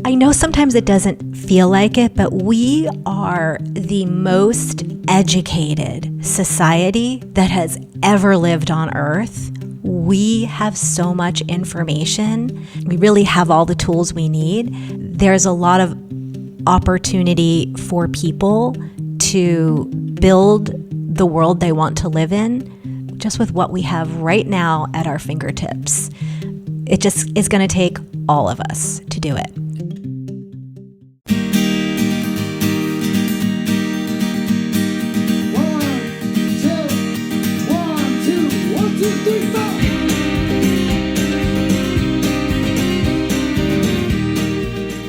I know sometimes it doesn't feel like it, but we are the most educated society that has ever lived on Earth. We have so much information. We really have all the tools we need. There's a lot of opportunity for people to build the world they want to live in just with what we have right now at our fingertips. It just is going to take all of us to do it.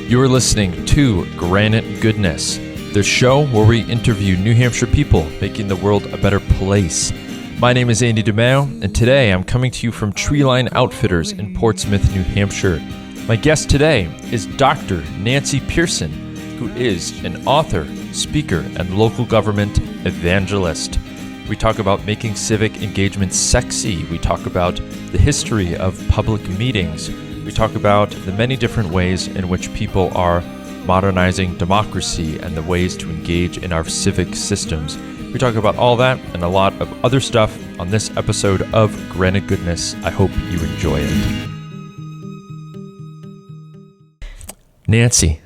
You are listening to Granite Goodness, the show where we interview New Hampshire people making the world a better place. My name is Andy DeMeo, and today I'm coming to you from Treeline Outfitters in Portsmouth, New Hampshire. My guest today is Dr. Nancy Pearson, who is an author, speaker, and local government evangelist. We talk about making civic engagement sexy. We talk about the history of public meetings. We talk about the many different ways in which people are modernizing democracy and the ways to engage in our civic systems. We talk about all that and a lot of other stuff on this episode of Granite Goodness. I hope you enjoy it. Nancy.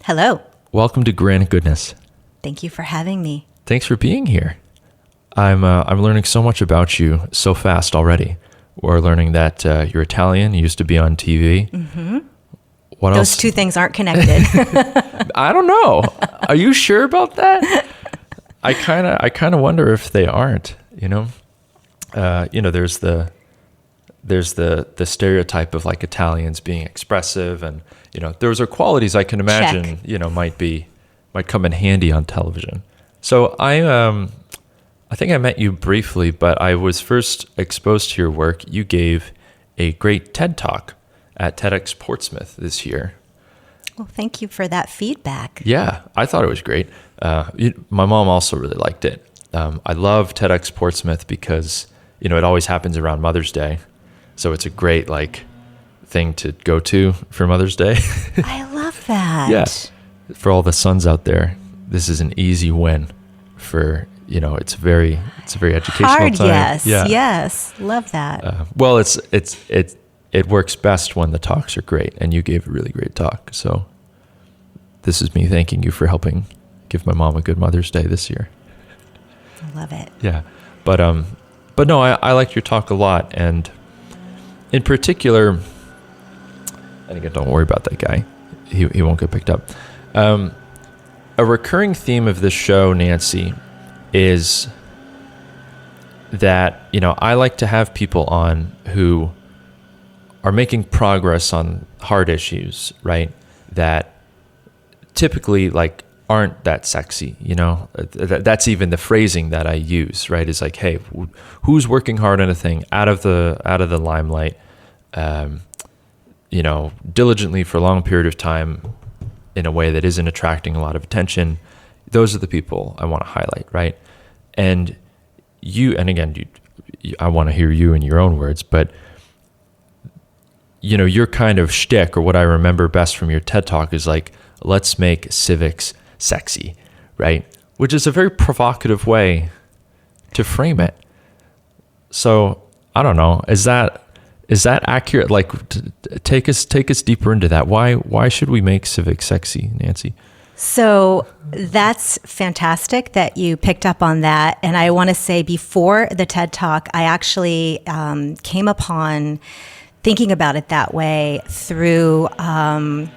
Hello. Welcome to Granite Goodness. Thank you for having me. Thanks for being here. I'm learning so much about you so fast already. We're learning that you're Italian. You used to be on TV. Mm-hmm. What Those else? two things aren't connected. I don't know. Are you sure about that? I kind of wonder if they aren't. There's the stereotype of like Italians being expressive, and those are qualities I can imagine. Check. Might come in handy on television. So I think I met you briefly, but I was first exposed to your work. You gave a great TED Talk at TEDx Portsmouth this year. Well, thank you for that feedback. Yeah, I thought it was great. My mom also really liked it. I love TEDx Portsmouth because, it always happens around Mother's Day. So it's a great thing to go to for Mother's Day. I love that. Yeah. For all the sons out there, this is an easy win for it's a very educational Hard, time. yes, Yeah. yes, love that. Well, it works best when the talks are great, and you gave a really great talk. So this is me thanking you for helping give my mom a good Mother's Day this year. I love it. Yeah, but no, I liked your talk a lot, and in particular, and again, don't worry about that guy. He won't get picked up. A recurring theme of this show, Nancy, is that, I like to have people on who are making progress on hard issues, right? That typically aren't that sexy, That's even the phrasing that I use, right? Is like, hey, who's working hard on a thing out of the limelight, diligently for a long period of time in a way that isn't attracting a lot of attention. Those are the people I want to highlight, right? And I want to hear you in your own words, but your kind of shtick, or what I remember best from your TED Talk, is let's make civics sexy, right? Which is a very provocative way to frame it. So I don't know, is that accurate? Take us deeper into that. Why should we make civics sexy, Nancy? So that's fantastic that you picked up on that. And I want to say, before the TED Talk, I actually came upon thinking about it that way through some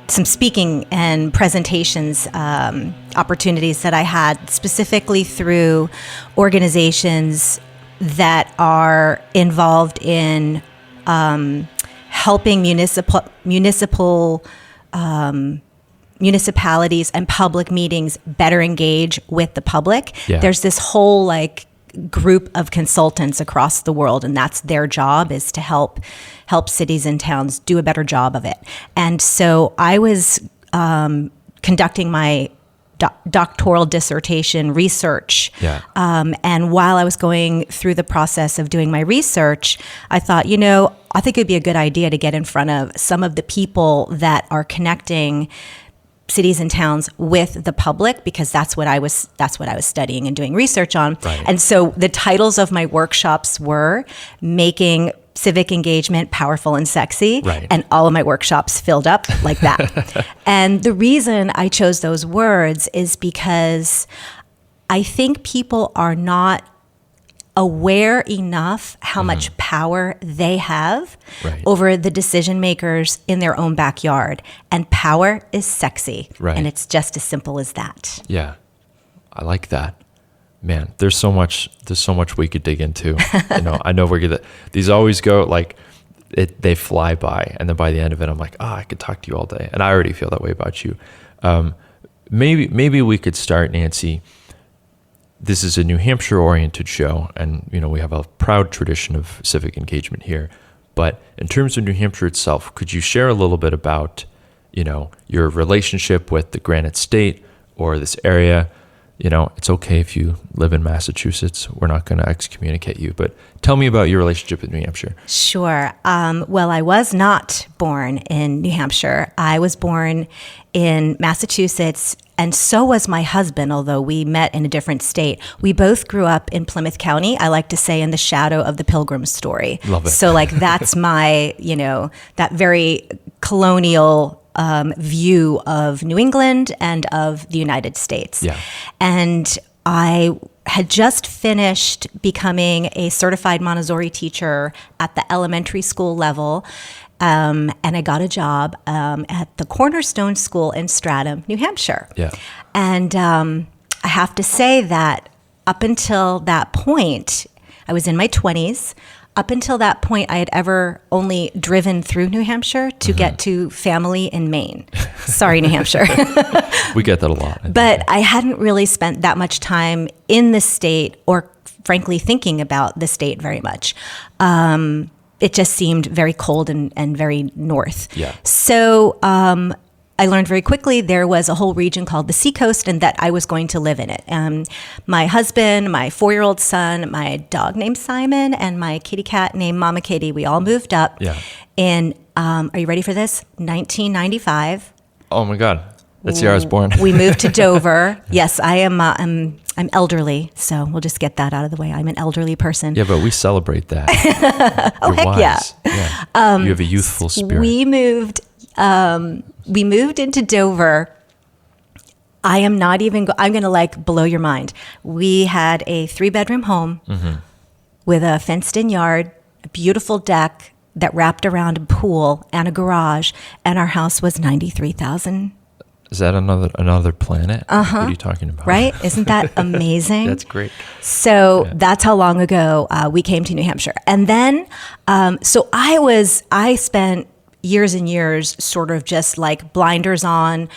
speaking and presentations opportunities that I had, specifically through organizations that are involved in helping municipalities and public meetings better engage with the public. Yeah. There's this whole group of consultants across the world, and that's their job, is to help cities and towns do a better job of it. And so I was conducting my doctoral dissertation research. Yeah. And while I was going through the process of doing my research, I thought, I think it'd be a good idea to get in front of some of the people that are connecting cities and towns with the public, because that's what I was studying and doing research on. Right. And so the titles of my workshops were making civic engagement powerful and sexy. Right. And all of my workshops filled up like that. And the reason I chose those words is because I think people are not aware enough how much power they have Right. over the decision makers in their own backyard. And power is sexy. Right. And it's just as simple as that. Yeah. I like that. Man, there's so much we could dig into. I know these always go like they fly by, and then by the end of it I'm like, I could talk to you all day. And I already feel that way about you. Maybe we could start, Nancy. This is a New Hampshire oriented show, and we have a proud tradition of civic engagement here. But in terms of New Hampshire itself, could you share a little bit about, your relationship with the Granite State or this area? It's okay if you live in Massachusetts. We're not going to excommunicate you, but tell me about your relationship with New Hampshire. Sure. Well, I was not born in New Hampshire. I was born in Massachusetts, and so was my husband, although we met in a different state. We both grew up in Plymouth County. I like to say in the shadow of the Pilgrim story. Love it. So that's my, that very colonial view of New England and of the United States. Yeah. And I had just finished becoming a certified Montessori teacher at the elementary school level. And I got a job at the Cornerstone School in Stratham, New Hampshire. Yeah. And I have to say that up until that point, I was in my 20s. Up until that point, I had ever only driven through New Hampshire to get to family in Maine. Sorry, New Hampshire. We get that a lot. But I hadn't really spent that much time in the state, or frankly thinking about the state very much. It just seemed very cold and very north. Yeah. So I learned very quickly there was a whole region called the Seacoast, and that I was going to live in it. My husband, my 4-year-old son, my dog named Simon, and my kitty cat named Mama Kitty, we all moved up. Yeah. In, are you ready for this? 1995. Oh my God. That's the year I was born. We moved to Dover. Yes, I am. I'm elderly, so we'll just get that out of the way. I'm an elderly person. Yeah, but we celebrate that. Oh, heck wise. Yeah. You have a youthful spirit. We moved into Dover. I am not even, I'm going to blow your mind. We had a 3-bedroom home with a fenced in yard, a beautiful deck that wrapped around a pool and a garage. And our house was $93,000. Is that another planet? What are you talking about? Right? Isn't that amazing? That's great. So that's how long ago we came to New Hampshire. And then, so I spent years and years sort of just blinders on,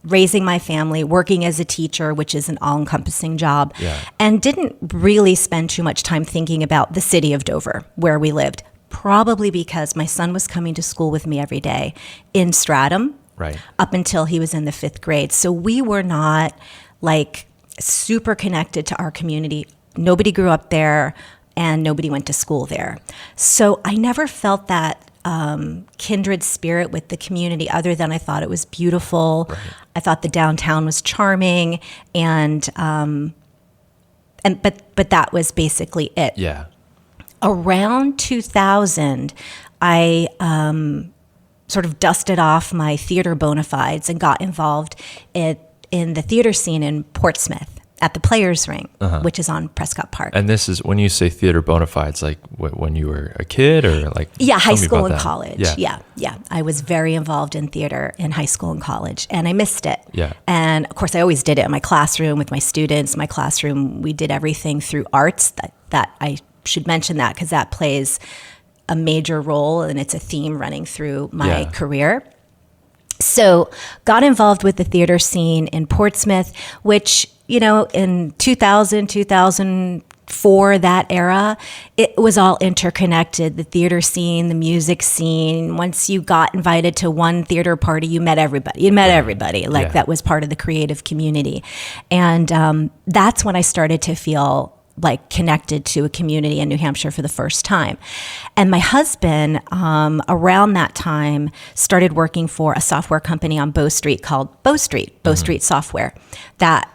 raising my family, working as a teacher, which is an all-encompassing job, and didn't really spend too much time thinking about the city of Dover, where we lived, probably because my son was coming to school with me every day in Stratham, right, up until he was in the 5th grade. So we were not super connected to our community. Nobody grew up there, and nobody went to school there. So I never felt that kindred spirit with the community, other than I thought it was beautiful. Right. I thought the downtown was charming, but that was basically it. Yeah. Around 2000, I sort of dusted off my theater bona fides and got involved in the theater scene in Portsmouth at the Players Ring, which is on Prescott Park. And this is, when you say theater bona fides, when you were a kid, or high school and college. Yeah. I was very involved in theater in high school and college, and I missed it. Yeah. And of course, I always did it in my classroom with my students. My classroom, we did everything through arts. That I should mention that, because that plays a major role, and it's a theme running through my career. So got involved with the theater scene in Portsmouth, which, in 2000, 2004, that era, it was all interconnected. The theater scene, the music scene. Once you got invited to one theater party, you met everybody. That was part of the creative community. And that's when I started to feel like connected to a community in New Hampshire for the first time. And my husband, around that time, started working for a software company on Bow Street called Bow Street Software. That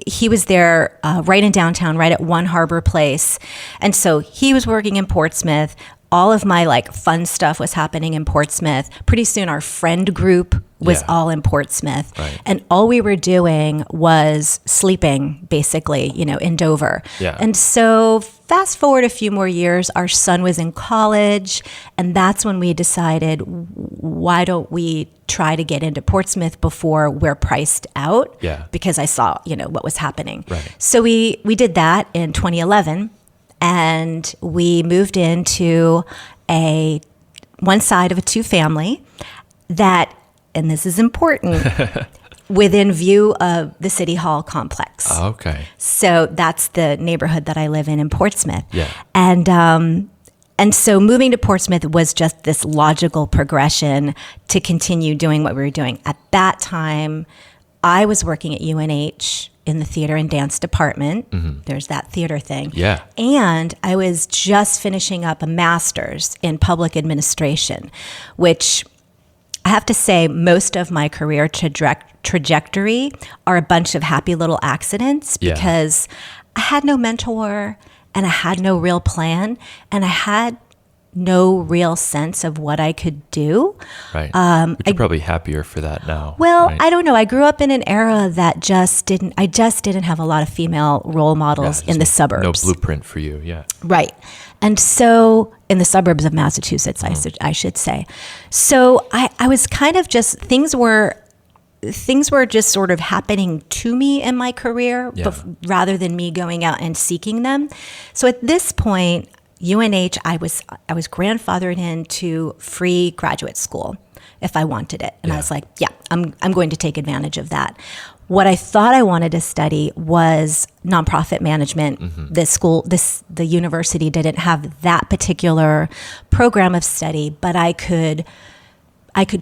he was there right in downtown, right at One Harbor Place. And so he was working in Portsmouth. All of my like fun stuff was happening in Portsmouth. Pretty soon our friend group was all in Portsmouth. Right. And all we were doing was sleeping, basically, in Dover. Yeah. And so fast forward a few more years, our son was in college, and that's when we decided, why don't we try to get into Portsmouth before we're priced out? Yeah. Because I saw, what was happening. Right. So we did that in 2011. And we moved into one side of a 2-family that, and this is important, within view of the City Hall complex. Okay. So that's the neighborhood that I live in Portsmouth. Yeah. And so moving to Portsmouth was just this logical progression to continue doing what we were doing. At that time, I was working at UNH in the theater and dance department. Mm-hmm. There's that theater thing. Yeah. And I was just finishing up a master's in public administration, which I have to say most of my career trajectory are a bunch of happy little accidents because I had no mentor and I had no real plan and I had no real sense of what I could do. Right. But you're probably happier for that now. Well, right? I don't know. I grew up in an era that I just didn't have a lot of female role models in the suburbs. No blueprint for you. Yeah. Right. And so in the suburbs of Massachusetts, I should say. So I was kind of just, things were just sort of happening to me in my career rather than me going out and seeking them. So at this point, UNH, I was grandfathered into free graduate school if I wanted it. And I was like, I'm going to take advantage of that. What I thought I wanted to study was nonprofit management. Mm-hmm. The university didn't have that particular program of study, but I could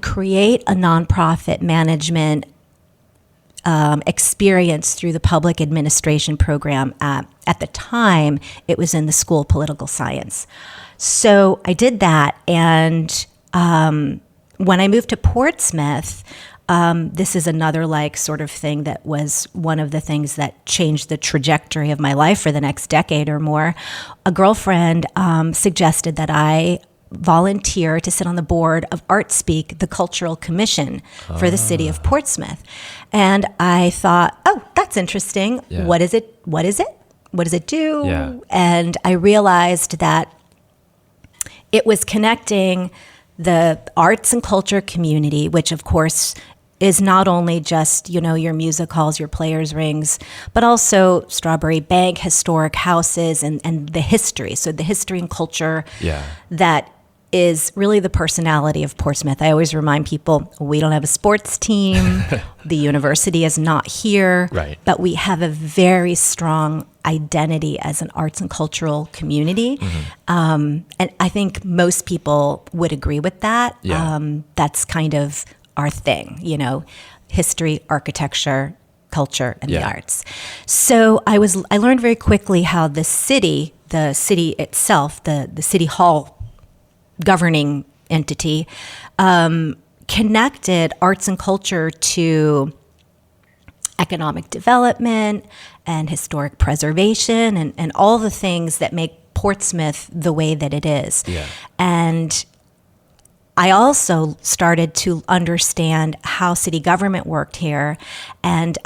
create a nonprofit management experience through the public administration program. At the time, it was in the School of Political Science. So I did that. And when I moved to Portsmouth, this is another like sort of thing that was one of the things that changed the trajectory of my life for the next decade or more. A girlfriend suggested that I volunteer to sit on the board of ArtSpeak, the cultural commission for the city of Portsmouth. And I thought, oh, that's interesting. Yeah. What is it? What does it do? Yeah. And I realized that it was connecting the arts and culture community, which of course is not only just, your music halls, your players' rings, but also Strawberry Bank, historic houses, and the history. So the history and culture that is really the personality of Portsmouth. I always remind people, we don't have a sports team. The university is not here. Right. But we have a very strong identity as an arts and cultural community. Mm-hmm. And I think most people would agree with that. Yeah. That's kind of our thing, history, architecture, culture, and the arts. So I learned very quickly how the city itself, the city hall governing entity, connected arts and culture to economic development and historic preservation and all the things that make Portsmouth the way that it is. Yeah. And I also started to understand how city government worked here, and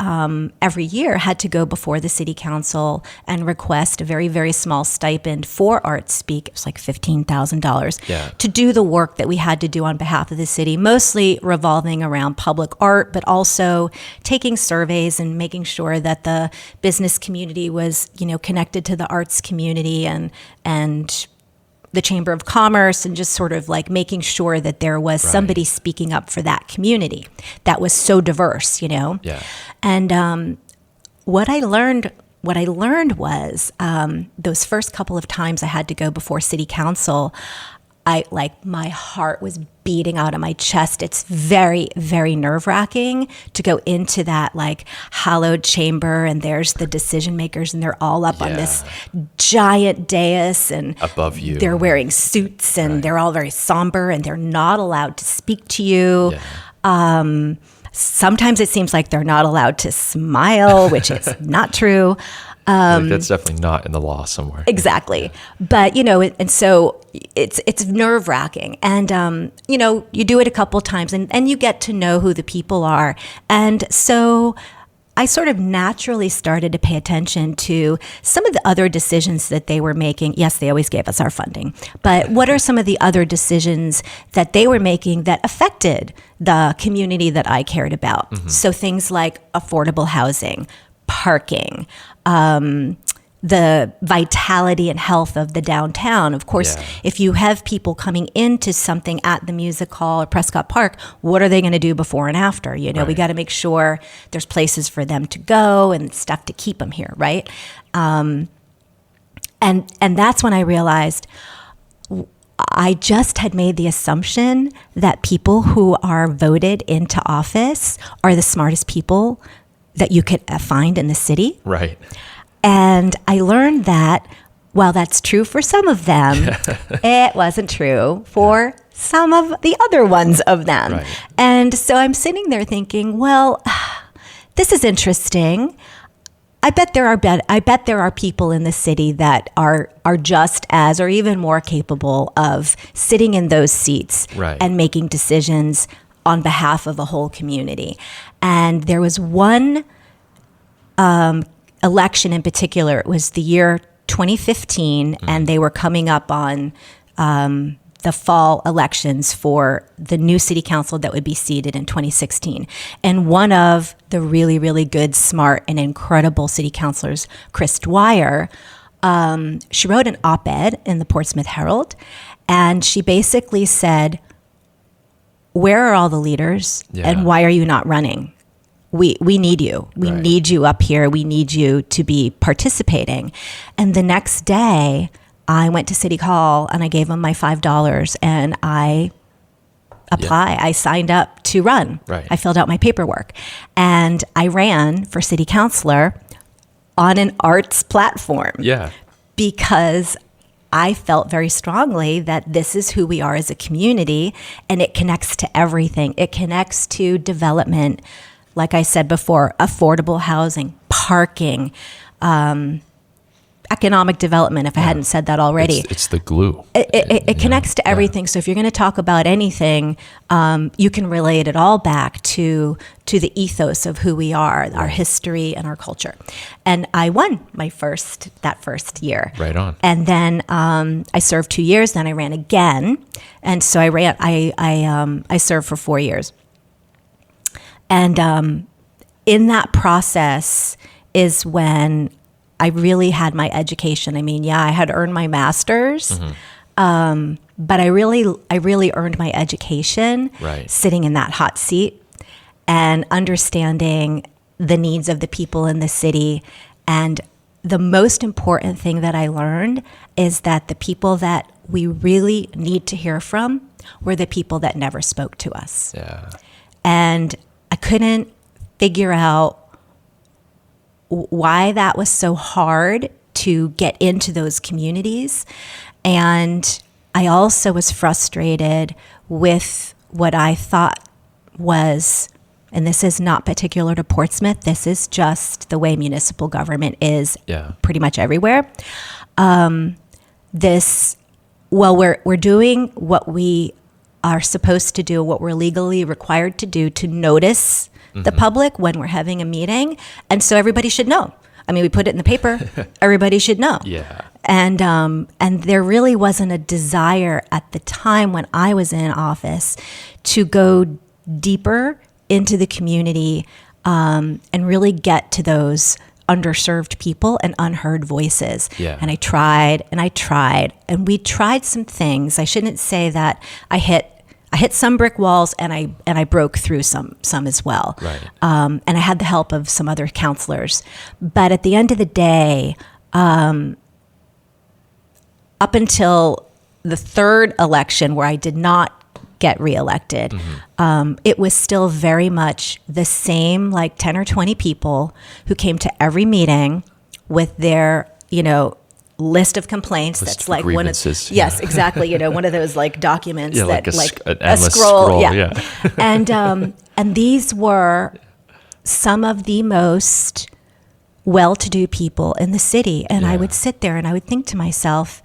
every year had to go before the city council and request a very, very small stipend for ArtSpeak. It was like $15,000 to do the work that we had to do on behalf of the city, mostly revolving around public art, but also taking surveys and making sure that the business community was, connected to the arts community and the Chamber of Commerce, and just sort of like making sure that there was somebody speaking up for that community that was so diverse, Yeah. And what I learned was those first couple of times I had to go before city council, my heart was beating out of my chest. It's very, very nerve-wracking to go into that like hallowed chamber, and there's the decision makers, and they're all up on this giant dais, and above you, they're wearing suits, and they're all very somber, and they're not allowed to speak to you. Yeah. Sometimes it seems like they're not allowed to smile, which is not true. That's definitely not in the law somewhere. Exactly. But, and so it's nerve-wracking. And, you do it a couple times, and you get to know who the people are. And so I sort of naturally started to pay attention to some of the other decisions that they were making. Yes, they always gave us our funding. But what are some of the other decisions that they were making that affected the community that I cared about? Mm-hmm. So things like affordable housing, parking, the vitality and health of the downtown. Of course, if you have people coming into something at the music hall or Prescott Park, what are they going to do before and after? We got to make sure there's places for them to go and stuff to keep them here, right? And that's when I realized I just had made the assumption that people who are voted into office are the smartest people that you could find in the city. Right. And I learned that while that's true for some of them, it wasn't true for some of the other ones of them. Right. And so I'm sitting there thinking, well, this is interesting. I bet there are people in the city that are just as or even more capable of sitting in those seats and making decisions on behalf of a whole community. And there was one election in particular. It was the year 2015, and they were coming up on the fall elections for the new city council that would be seated in 2016. And one of the really, really good, smart, and incredible city councilors, Chris Dwyer, she wrote an op-ed in the Portsmouth Herald, and she basically said, where are all the leaders, and why are you not running? We need you. We need you up here. We need you to be participating. And the next day, I went to City Hall and I gave them my $5 and I applied. I signed up to run. I filled out my paperwork and I ran for city councilor on an arts platform. Because I felt very strongly that this is who we are as a community, and it connects to everything. It connects to development, like I said before, affordable housing, parking, economic development, if I hadn't said that already. It's the glue. It connects to everything. So if you're going to talk about anything, you can relate it all back to the ethos of who we are, our history and our culture. And I won that first year. Right on. And then I served 2 years, then I ran again. And so I served for 4 years. And in that process is when I really had my education. I mean, I had earned my master's, but I really earned my education sitting in that hot seat and understanding the needs of the people in the city. And the most important thing that I learned is that the people that we really need to hear from were the people that never spoke to us. And I couldn't figure out why that was so hard to get into those communities. And I also was frustrated with what I thought was, and this is not particular to Portsmouth, this is just the way municipal government is pretty much everywhere. We're doing what we are supposed to do, what we're legally required to do to notice the public when we're having a meeting. And so everybody should know. I mean, we put it in the paper, everybody should know. And there really wasn't a desire at the time when I was in office to go deeper into the community and really get to those underserved people and unheard voices. And I tried, and we tried some things. I shouldn't say that I hit some brick walls, and I broke through some as well. And I had the help of some other counselors. But at the end of the day, up until the third election where I did not get reelected, it was still very much the same, like 10 or 20 people who came to every meeting with their, list of complaints. That's like one of, yes, exactly. One of those like documents that like an endless scroll. Yeah. And these were some of the most well-to-do people in the city. And I would sit there and I would think to myself,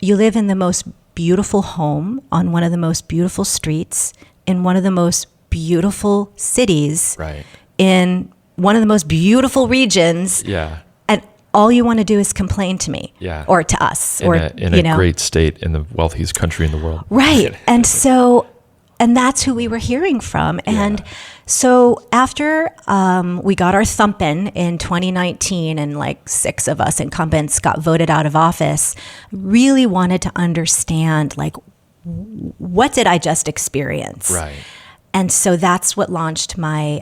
you live in the most beautiful home on one of the most beautiful streets in one of the most beautiful cities, right, in one of the most beautiful regions. Yeah. And all you want to do is complain to me, or to us, in a great state in the wealthiest country in the world. Right. And that's who we were hearing from. And so after we got our thumping in 2019 and like 6 of us incumbents got voted out of office, really wanted to understand, like, what did I just experience? Right. And so that's what launched my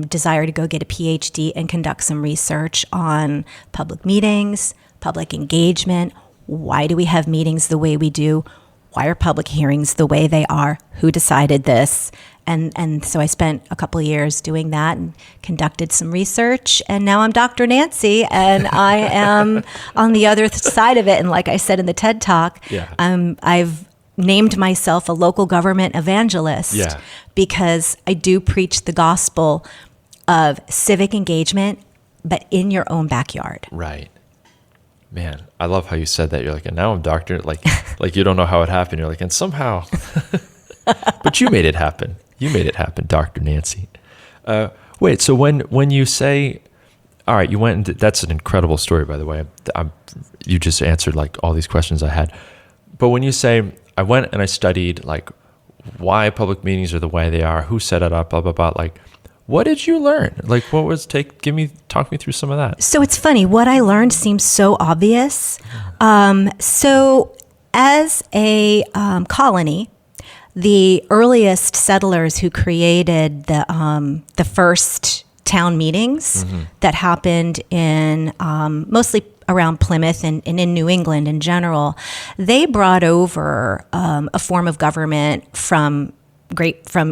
desire to go get a PhD and conduct some research on public meetings, public engagement. Why do we have meetings the way we do? Why are public hearings the way they are? Who decided this? And so I spent a couple of years doing that and conducted some research. And now I'm Dr. Nancy, and I am on the other side of it. And like I said in the TED Talk, I've named myself a local government evangelist because I do preach the gospel of civic engagement, but in your own backyard. Right. Man, I love how you said that. You're like, and now I'm doctor. Like you don't know how it happened. You're like, and somehow, but you made it happen. You made it happen, Dr. Nancy. Wait, so when you say, all right, you went and that's an incredible story, by the way. You just answered like all these questions I had. But when you say, I went and I studied like why public meetings are the way they are, who set it up, blah, blah, blah, like, what did you learn? Like, what was talk me through some of that. So it's funny, what I learned seems so obvious. So as a colony, the earliest settlers who created the first town meetings that happened in mostly around Plymouth and in New England in general, they brought over a form of government from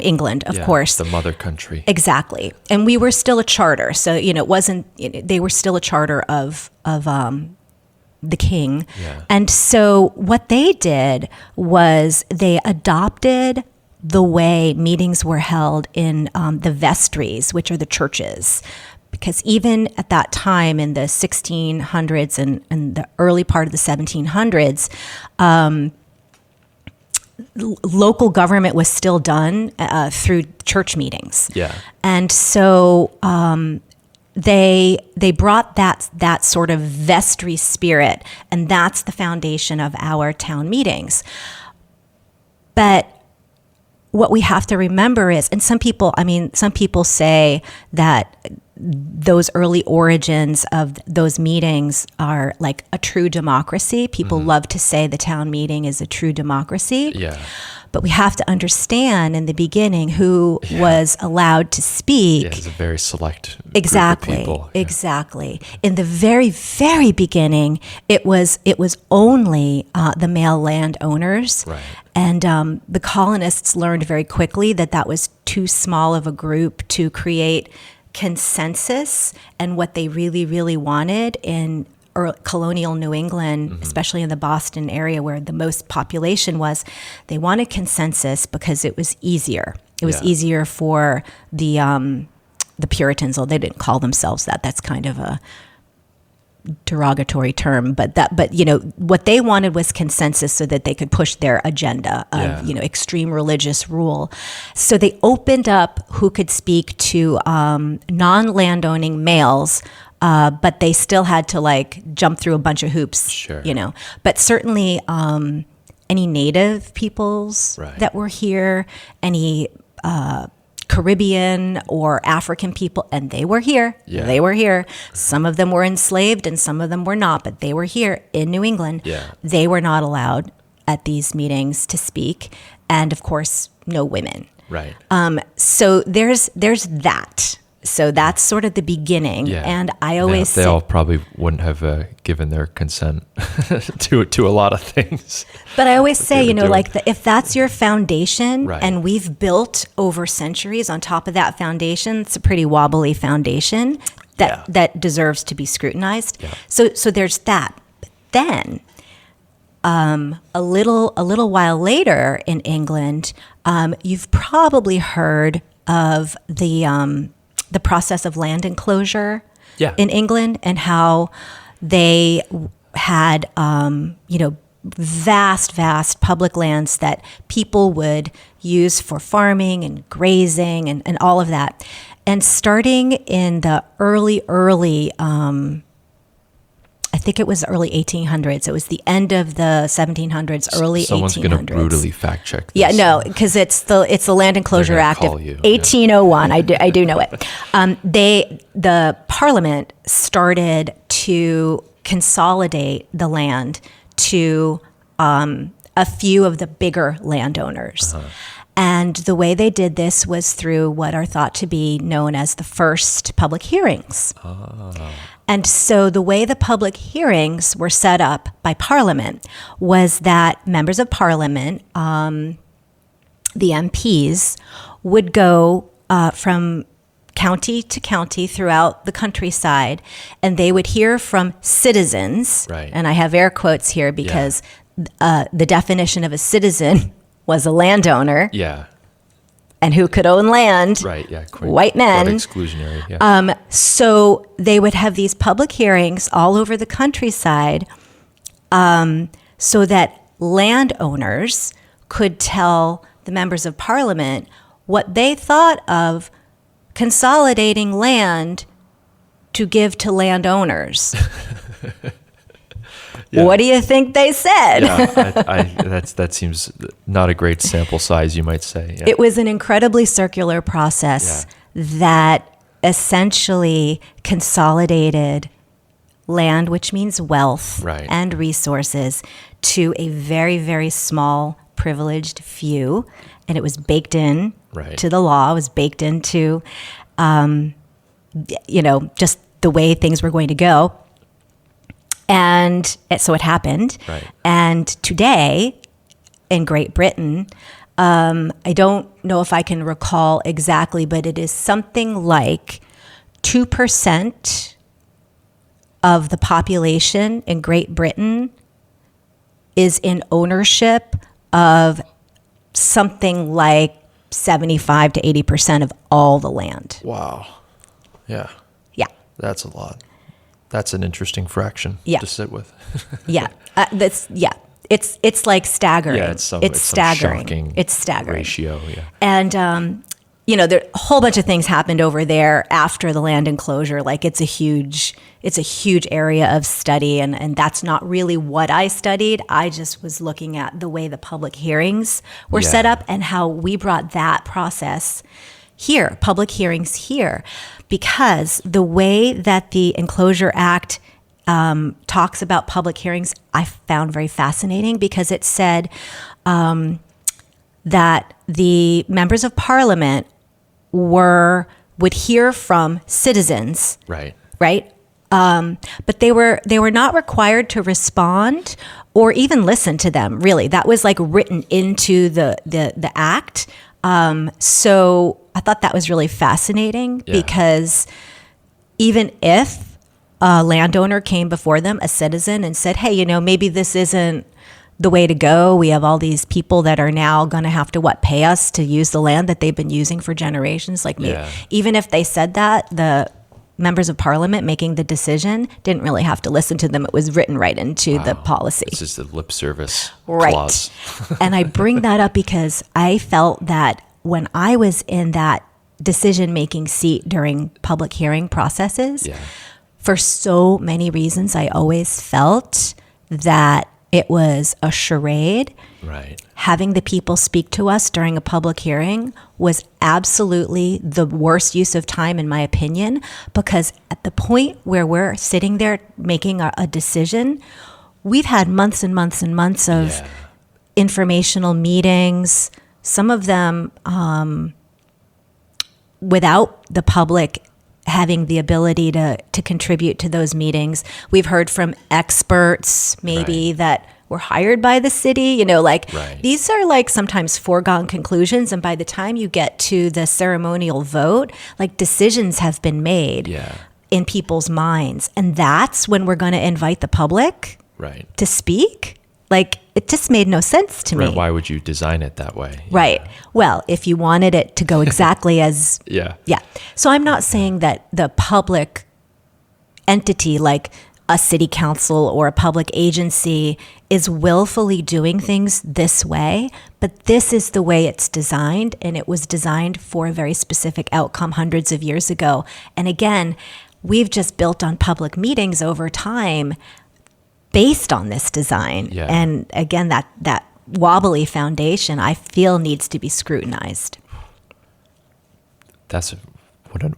England, of course. The mother country. Exactly. And we were still a charter. So, it wasn't, they were still a charter of the king. Yeah. And so what they did was they adopted the way meetings were held in the vestries, which are the churches. Because even at that time in the 1600s and the early part of the 1700s, local government was still done through church meetings. Yeah. And so they brought that sort of vestry spirit, and that's the foundation of our town meetings. But what we have to remember is, and some people say that those early origins of those meetings are like a true democracy. People love to say the town meeting is a true democracy. Yeah. But we have to understand in the beginning who was allowed to speak. Yeah, it's a very select group Exactly. of people. Exactly. In the very, very beginning, it was only the male landowners. Right. And the colonists learned very quickly that was too small of a group to create consensus, and what they really, really wanted in colonial New England, especially in the Boston area where the most population was, they wanted consensus because it was easier. It was easier for the Puritans, although they didn't call themselves that. That's kind of a derogatory term, but what they wanted was consensus so that they could push their agenda of extreme religious rule. So they opened up who could speak to non-landowning males, but they still had to like jump through a bunch of hoops. Sure. But certainly any native peoples that were here, any Caribbean or African people, and they were here. Yeah. They were here. Some of them were enslaved and some of them were not, but they were here in New England. Yeah. They were not allowed at these meetings to speak. And of course, no women. Right. So there's that. So that's sort of the beginning. Yeah. And I always they say, all probably wouldn't have given their consent to a lot of things. but I always say, were doing. like if that's your foundation, Right. and we've built over centuries on top of that foundation, it's a pretty wobbly foundation that deserves to be scrutinized. Yeah. So there's that. But then a little while later in England, you've probably heard of the process of land enclosure in England, and how they had vast public lands that people would use for farming and grazing and all of that. And starting in the early I think it was early 1800s. It was the end of the 1700s, early 1800s. Someone's going to brutally fact check this. Yeah, no, because it's the Land Enclosure Act of 1801. I do know it. The Parliament started to consolidate the land to a few of the bigger landowners. Uh-huh. And the way they did this was through what are thought to be known as the first public hearings. Oh. And so the way the public hearings were set up by Parliament was that members of Parliament, the MPs, would go from county to county throughout the countryside, and they would hear from citizens. Right. And I have air quotes here because the definition of a citizen was a landowner. Yeah. And who could own land? Right, yeah. White men. Quite exclusionary, yeah. So they would have these public hearings all over the countryside so that landowners could tell the members of Parliament what they thought of consolidating land to give to landowners. Yeah. What do you think they said? That seems not a great sample size, you might say. Yeah. It was an incredibly circular process that essentially consolidated land, which means wealth and resources, to a very, very small, privileged few. And it was baked in to the law. It was baked into, just the way things were going to go. And so it happened. Right. And today, in Great Britain, I don't know if I can recall exactly, but it is something like 2% of the population in Great Britain is in ownership of something like 75 to 80% of all the land. Wow. Yeah. Yeah. That's a lot. That's an interesting fraction to sit with. It's like staggering. Yeah, it's staggering. It's staggering ratio. Yeah, and there a whole bunch of things happened over there after the land enclosure. Like it's a huge area of study, and that's not really what I studied. I just was looking at the way the public hearings were set up and how we brought that process here, public hearings here, because the way that the Enclosure Act talks about public hearings, I found very fascinating, because it said that the members of Parliament would hear from citizens, right, but they were not required to respond or even listen to them. Really, that was like written into the act. So I thought that was really fascinating because even if a landowner came before them, a citizen, and said, hey, maybe this isn't the way to go. We have all these people that are now going to have to pay us to use the land that they've been using for generations. Even if they said that, the members of Parliament making the decision didn't really have to listen to them. It was written right into the policy. This is the lip service clause. And I bring that up because I felt that when I was in that decision-making seat during public hearing processes, for so many reasons, I always felt that it was a charade. Right. Having the people speak to us during a public hearing was absolutely the worst use of time, in my opinion, because at the point where we're sitting there making a decision, we've had months and months and months of informational meetings, some of them without the public having the ability to contribute to those meetings. We've heard from experts maybe that were hired by the city, these are like sometimes foregone conclusions. And by the time you get to the ceremonial vote, like decisions have been made in people's minds. And that's when we're going to invite the public to speak. Like, it just made no sense to me. Why would you design it that way? Right. Well, if you wanted it to go exactly as... Yeah. So I'm not saying that the public entity, like a city council or a public agency, is willfully doing things this way, but this is the way it's designed, and it was designed for a very specific outcome hundreds of years ago. And again, we've just built on public meetings over time based on this design. And again, that wobbly foundation, I feel, needs to be scrutinized.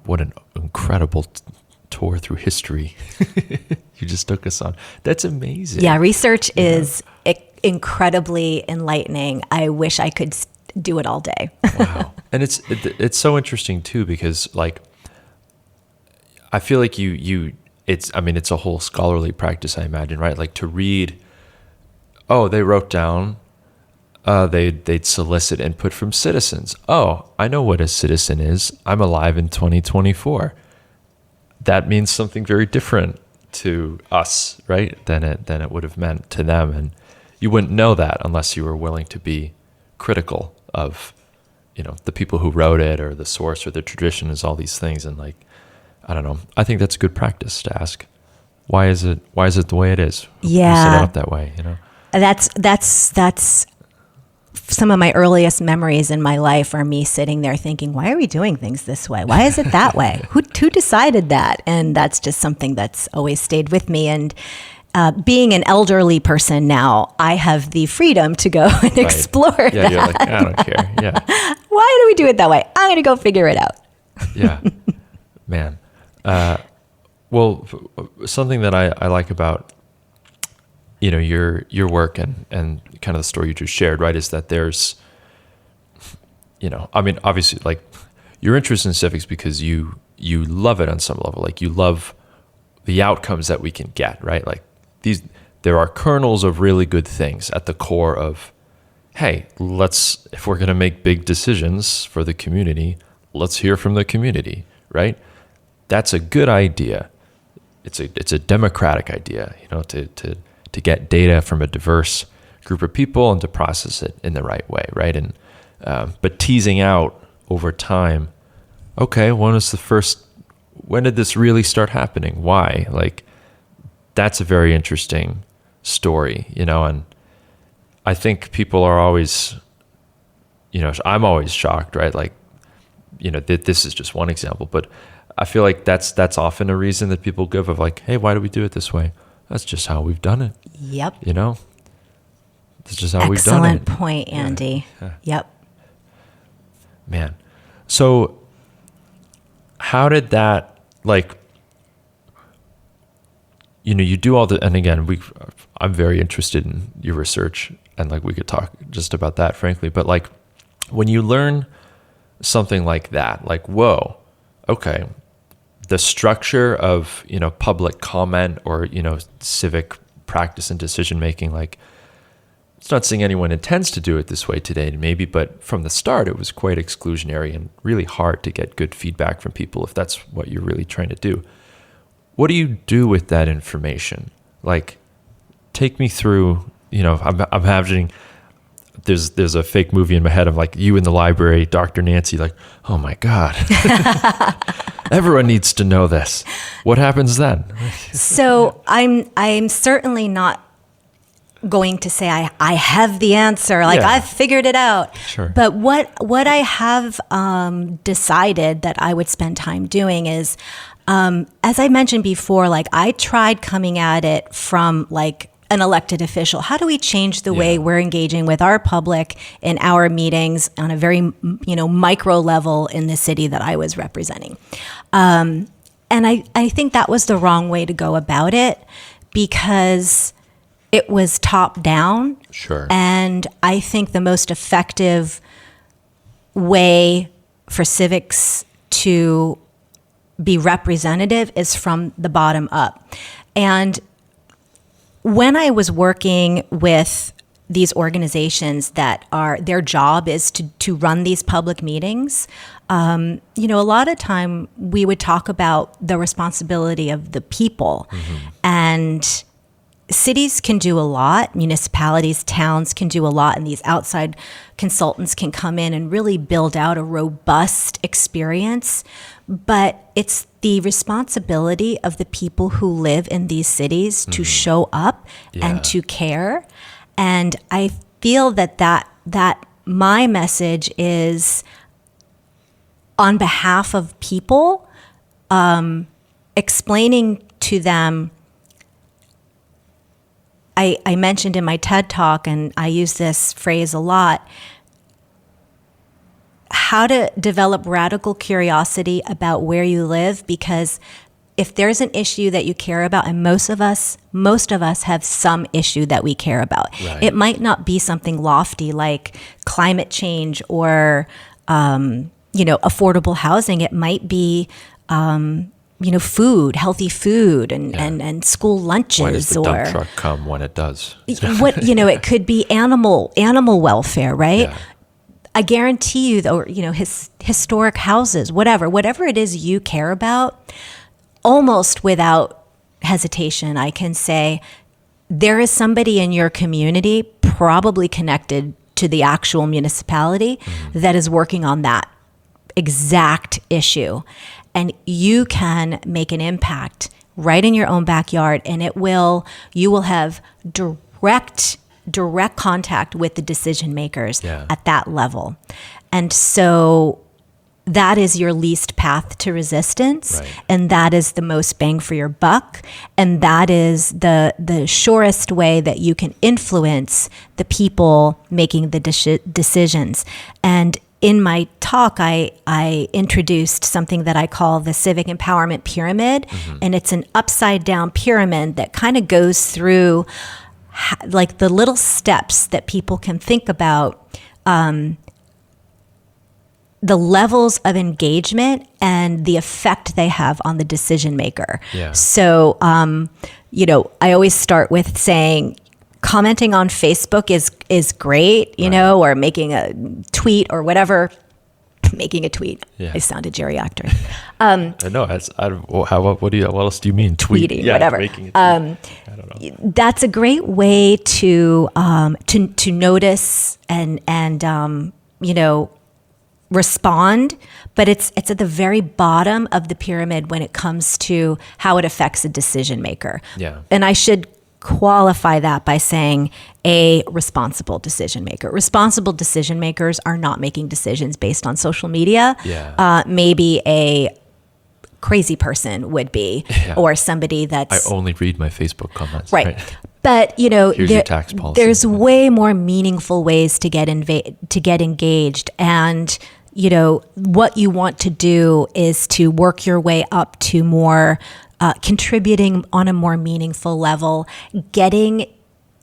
What an incredible tour through history you just took us on. That's amazing. Yeah, research is incredibly enlightening. I wish I could do it all day. Wow. And it's so interesting too, because like, I feel like it's a whole scholarly practice, I imagine, right? Like to read, they wrote down, they'd solicit input from citizens. Oh, I know what a citizen is. I'm alive in 2024. That means something very different to us, right? Than it would have meant to them. And you wouldn't know that unless you were willing to be critical of, the people who wrote it or the source or the tradition is all these things. And like, I don't know. I think that's a good practice to ask, why is it the way it is? Yeah. Who set it up that way, That's some of my earliest memories in my life are me sitting there thinking, why are we doing things this way? Why is it that way? Who decided that? And that's just something that's always stayed with me. And being an elderly person now, I have the freedom to go and explore that. You're like, I don't care. Yeah. Why do we do it that way? I'm going to go figure it out. Yeah. Man. Well, something that I like about, your work and kind of the story you just shared, right, is that there's, obviously, like, you're interested in civics because you love it on some level. Like, you love the outcomes that we can get, right? Like, there are kernels of really good things at the core of, hey, if we're going to make big decisions for the community, let's hear from the community, right? That's a good idea. It's a democratic idea, to get data from a diverse group of people and to process it in the right way, right? And but teasing out over time, okay, when did this really start happening? Why? Like, that's a very interesting story, and I think people are always, I'm always shocked, right? Like, this is just one example, but I feel like that's often a reason that people give of like, hey, why do we do it this way? That's just how we've done it. Yep. That's just how we've done it. Excellent point, Andy. Yeah. Yep. Man. So how did that, like, you do all the, and again, I'm very interested in your research and like we could talk just about that, frankly, but like when you learn something like that, like, whoa, okay, the structure of, public comment or, civic practice and decision making, like, it's not saying anyone intends to do it this way today, maybe, but from the start, it was quite exclusionary and really hard to get good feedback from people if that's what you're really trying to do. What do you do with that information? Like, take me through, I'm imagining there's a fake movie in my head of like you in the library, Dr. Nancy, like, oh my God, everyone needs to know this. What happens then? So I'm certainly not going to say I have the answer, like I've figured it out. Sure. But what I have decided that I would spend time doing is, as I mentioned before, like I tried coming at it from like an elected official. How do we change the way we're engaging with our public in our meetings on a very, micro level in the city that I was representing? And I think that was the wrong way to go about it because it was top down. Sure. And I think the most effective way for civics to be representative is from the bottom up. And when I was working with these organizations that their job is to run these public meetings, a lot of time we would talk about the responsibility of the people. And cities can do a lot, municipalities, towns can do a lot, and these outside consultants can come in and really build out a robust experience. But it's the responsibility of the people who live in these cities to show up and to care. And I feel that my message is on behalf of people, explaining to them. I mentioned in my TED Talk, and I use this phrase a lot, how to develop radical curiosity about where you live, because if there's an issue that you care about, and most of us have some issue that we care about. Right. It might not be something lofty like climate change or, affordable housing. It might be, food, healthy food, and school lunches. Why does the dump truck come when it does? It could be animal welfare, right? Yeah. I guarantee you, though, historic houses, whatever it is you care about, almost without hesitation, I can say there is somebody in your community, probably connected to the actual municipality, that is working on that exact issue. And you can make an impact right in your own backyard, and you will have direct contact with the decision makers at that level. And so that is your least path to resistance, right. And that is the most bang for your buck, and that is the surest way that you can influence the people making the decisions. And in my talk, I introduced something that I call the Civic Empowerment Pyramid, and it's an upside down pyramid that kind of goes through like the little steps that people can think about, the levels of engagement and the effect they have on the decision maker. Yeah. So, I always start with saying, commenting on Facebook is great, or making a tweet or whatever. Making a tweet. Yeah. I sounded geriatric. I know. What else do you mean? Tweeting, yeah, whatever. Making a tweet. I don't know. That's a great way to notice and respond, but it's at the very bottom of the pyramid when it comes to how it affects a decision maker. Yeah. And I should qualify that by saying a responsible decision maker. Responsible decision makers are not making decisions based on social media. Yeah. Maybe a crazy person would be, or somebody that's... I only read my Facebook comments. Right. But, Here's your tax policy. There's way more meaningful ways to get engaged. And, what you want to do is to work your way up to more contributing on a more meaningful level, getting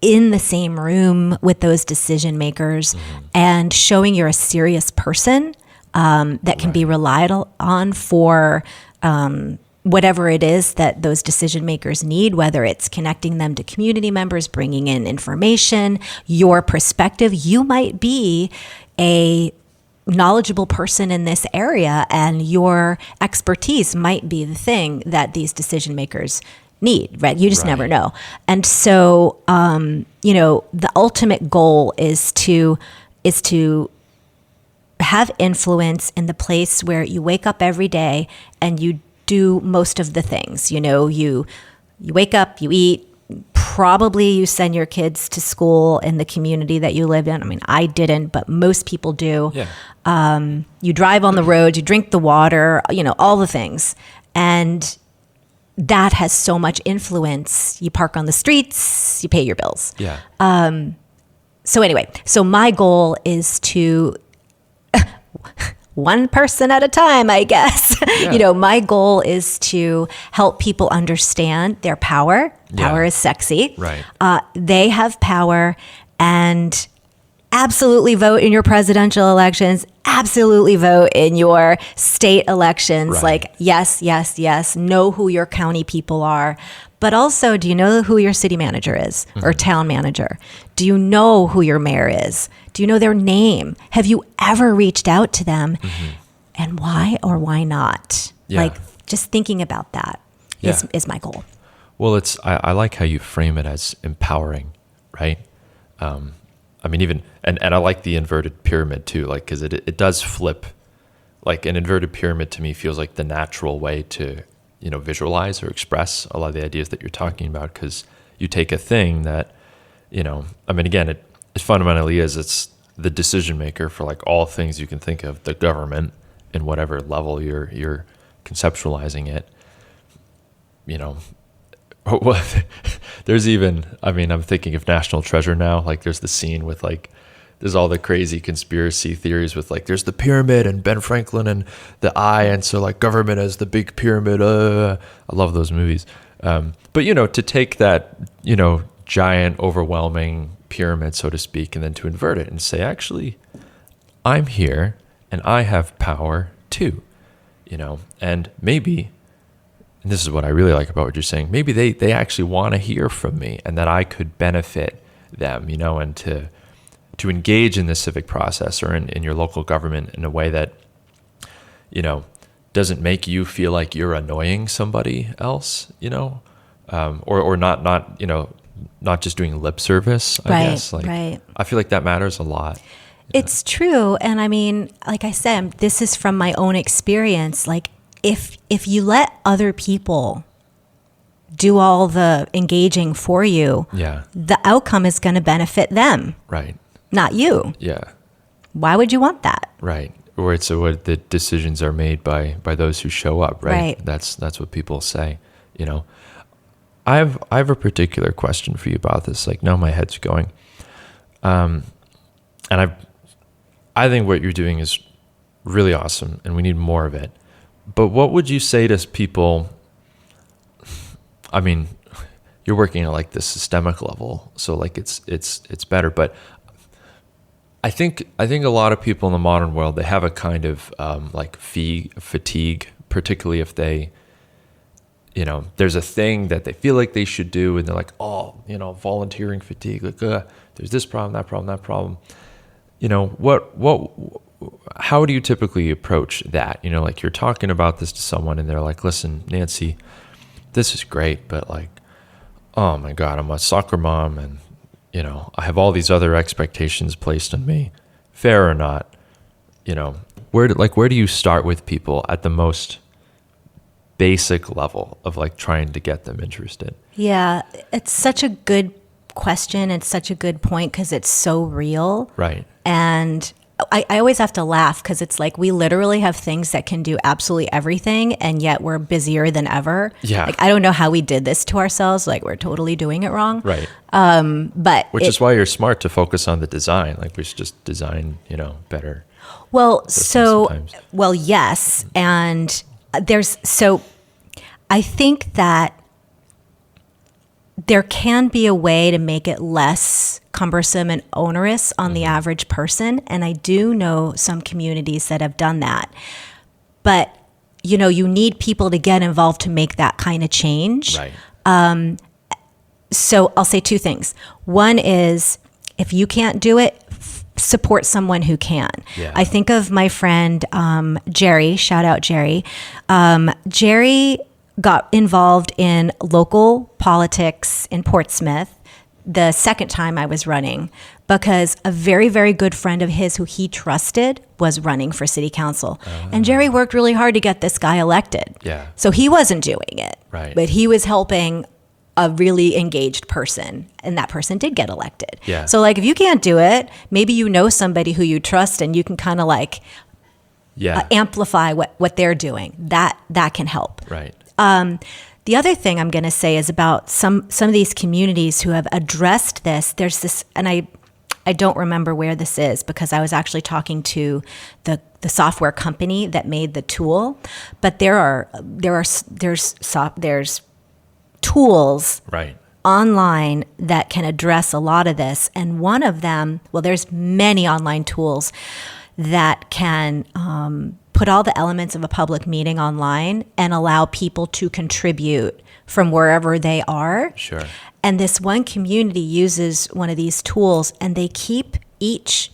in the same room with those decision makers, and showing you're a serious person that can be relied on for whatever it is that those decision makers need, whether it's connecting them to community members, bringing in information, your perspective. You might be a knowledgeable person in this area, and your expertise might be the thing that these decision makers need, right? You just never know. And so, the ultimate goal is to have influence in the place where you wake up every day and you do most of the things. You wake up, you eat, probably you send your kids to school in the community that you live in. I mean, I didn't, but most people do. Yeah. You drive on the road, you drink the water, all the things. And that has so much influence. You park on the streets, you pay your bills. Yeah. So my goal is to one person at a time, I guess. Yeah. My goal is to help people understand their power. Power is sexy. Right. They have power, and absolutely vote in your presidential elections. absolutely vote in your state elections. Right. Like, yes, yes, yes. Know who your county people are. But also, do you know who your city manager is or town manager? Do you know who your mayor is? Do you know their name? Have you ever reached out to them? And why or why not? Yeah. Like, just thinking about that is my goal. Well, I like how you frame it as empowering, right? I mean, even, and I like the inverted pyramid too, like, because it does flip. Like an inverted pyramid to me feels like the natural way to, visualize or express a lot of the ideas that you're talking about, because you take a thing that, I mean, again, it fundamentally is, it's the decision maker for like all things you can think of, the government, in whatever level you're conceptualizing it, there's even, I mean, I'm thinking of National Treasure now, like there's the scene with like, there's all the crazy conspiracy theories with like, there's the pyramid and Ben Franklin and the eye. And so like government as the big pyramid. I love those movies. But, to take that, giant, overwhelming pyramid, so to speak, and then to invert it and say, actually, I'm here and I have power too, and maybe, and this is what I really like about what you're saying, maybe they actually want to hear from me and that I could benefit them, and to engage in the civic process or in your local government in a way that, doesn't make you feel like you're annoying somebody else, or not just doing lip service, I guess. Like, right. I feel like that matters a lot. It's true. And I mean, like I said, this is from my own experience. Like if you let other people do all the engaging for you, the outcome is going to benefit them. Right. Not you. Yeah. Why would you want that? Right. Or it's what the decisions are made by those who show up, right? Right. That's what people say, I have a particular question for you about this. Like now my head's going. And I think what you're doing is really awesome and we need more of it. But what would you say to people? I mean, you're working at like the systemic level, so like it's better, but I think a lot of people in the modern world, they have a kind of like fatigue, particularly if they, there's a thing that they feel like they should do, and they're like, volunteering fatigue. Like, there's this problem, that problem, that problem. How do you typically approach that? Like you're talking about this to someone, and they're like, "Listen, Nancy, this is great, but like, oh my God, I'm a soccer mom, and I have all these other expectations placed on me, fair or not, where do you start with people at the most basic level of like trying to get them interested?" Yeah, it's such a good question. It's such a good point because it's so real. Right. And I always have to laugh because it's like we literally have things that can do absolutely everything, and yet we're busier than ever. Yeah. Like I don't know how we did this to ourselves. Like we're totally doing it wrong. Right. But which is why you're smart to focus on the design. Like we should just design, better. Well, yes. And I think that there can be a way to make it less cumbersome and onerous on the average person. And I do know some communities that have done that. But, you need people to get involved to make that kind of change. Right. So I'll say two things. One is if you can't do it, support someone who can. Yeah. I think of my friend Jerry, shout out Jerry. Jerry got involved in local politics in Portsmouth the second time I was running because a very, very good friend of his who he trusted was running for city council. And Jerry worked really hard to get this guy elected. Yeah. So he wasn't doing it, right, but he was helping a really engaged person, and that person did get elected. Yeah. So like if you can't do it, maybe somebody who you trust and you can kind of like amplify what they're doing. That can help. Right. The other thing I'm going to say is about some of these communities who have addressed this. There's this, and I don't remember where this is because I was actually talking to the software company that made the tool, but there's tools right online that can address a lot of this. And one of them, well, there's many online tools that can put all the elements of a public meeting online and allow people to contribute from wherever they are. Sure. And this one community uses one of these tools, and they keep each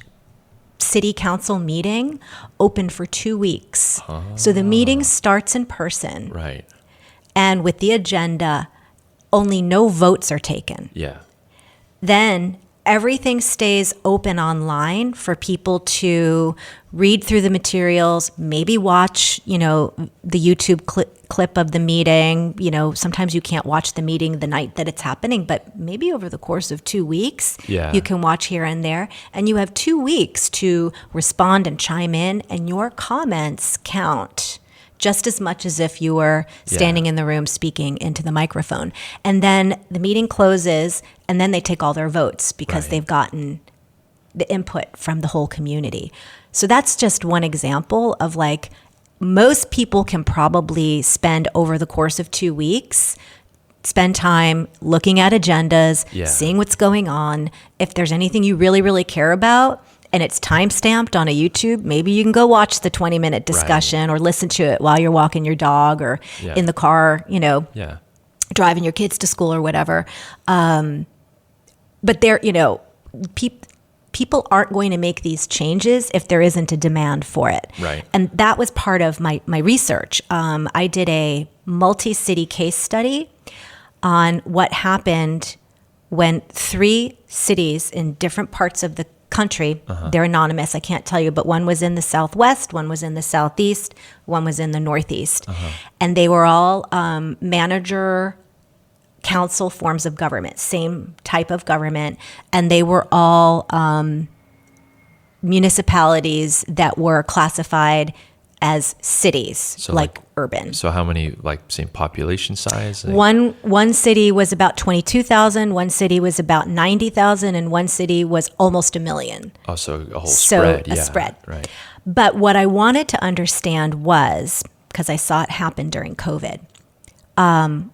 city council meeting open for 2 weeks. So the meeting starts in person. Right. And with the agenda, only no votes are taken. Yeah. Then everything stays open online for people to read through the materials, maybe watch, the YouTube clip of the meeting. Sometimes you can't watch the meeting the night that it's happening, but maybe over the course of 2 weeks, you can watch here and there. And you have 2 weeks to respond and chime in, and your comments count just as much as if you were standing in the room speaking into the microphone. And then the meeting closes, and then they take all their votes because they've gotten the input from the whole community. So that's just one example of most people can probably spend over the course of 2 weeks, spend time looking at agendas, seeing what's going on. If there's anything you really, really care about, and it's time-stamped on a YouTube, maybe you can go watch the 20-minute discussion or listen to it while you're walking your dog or in the car, driving your kids to school or whatever. But there, people aren't going to make these changes if there isn't a demand for it. Right. And that was part of my research. I did a multi-city case study on what happened when 3 cities in different parts of the country, they're anonymous, I can't tell you, but one was in the Southwest, one was in the Southeast, one was in the Northeast. And they were all manager council forms of government, same type of government. And they were all municipalities that were classified as cities, so urban. So how many, same population size? One city was about 22,000, one city was about 90,000, and one city was almost 1 million. Oh, so a whole spread. So a spread. Right. But what I wanted to understand was, because I saw it happen during COVID,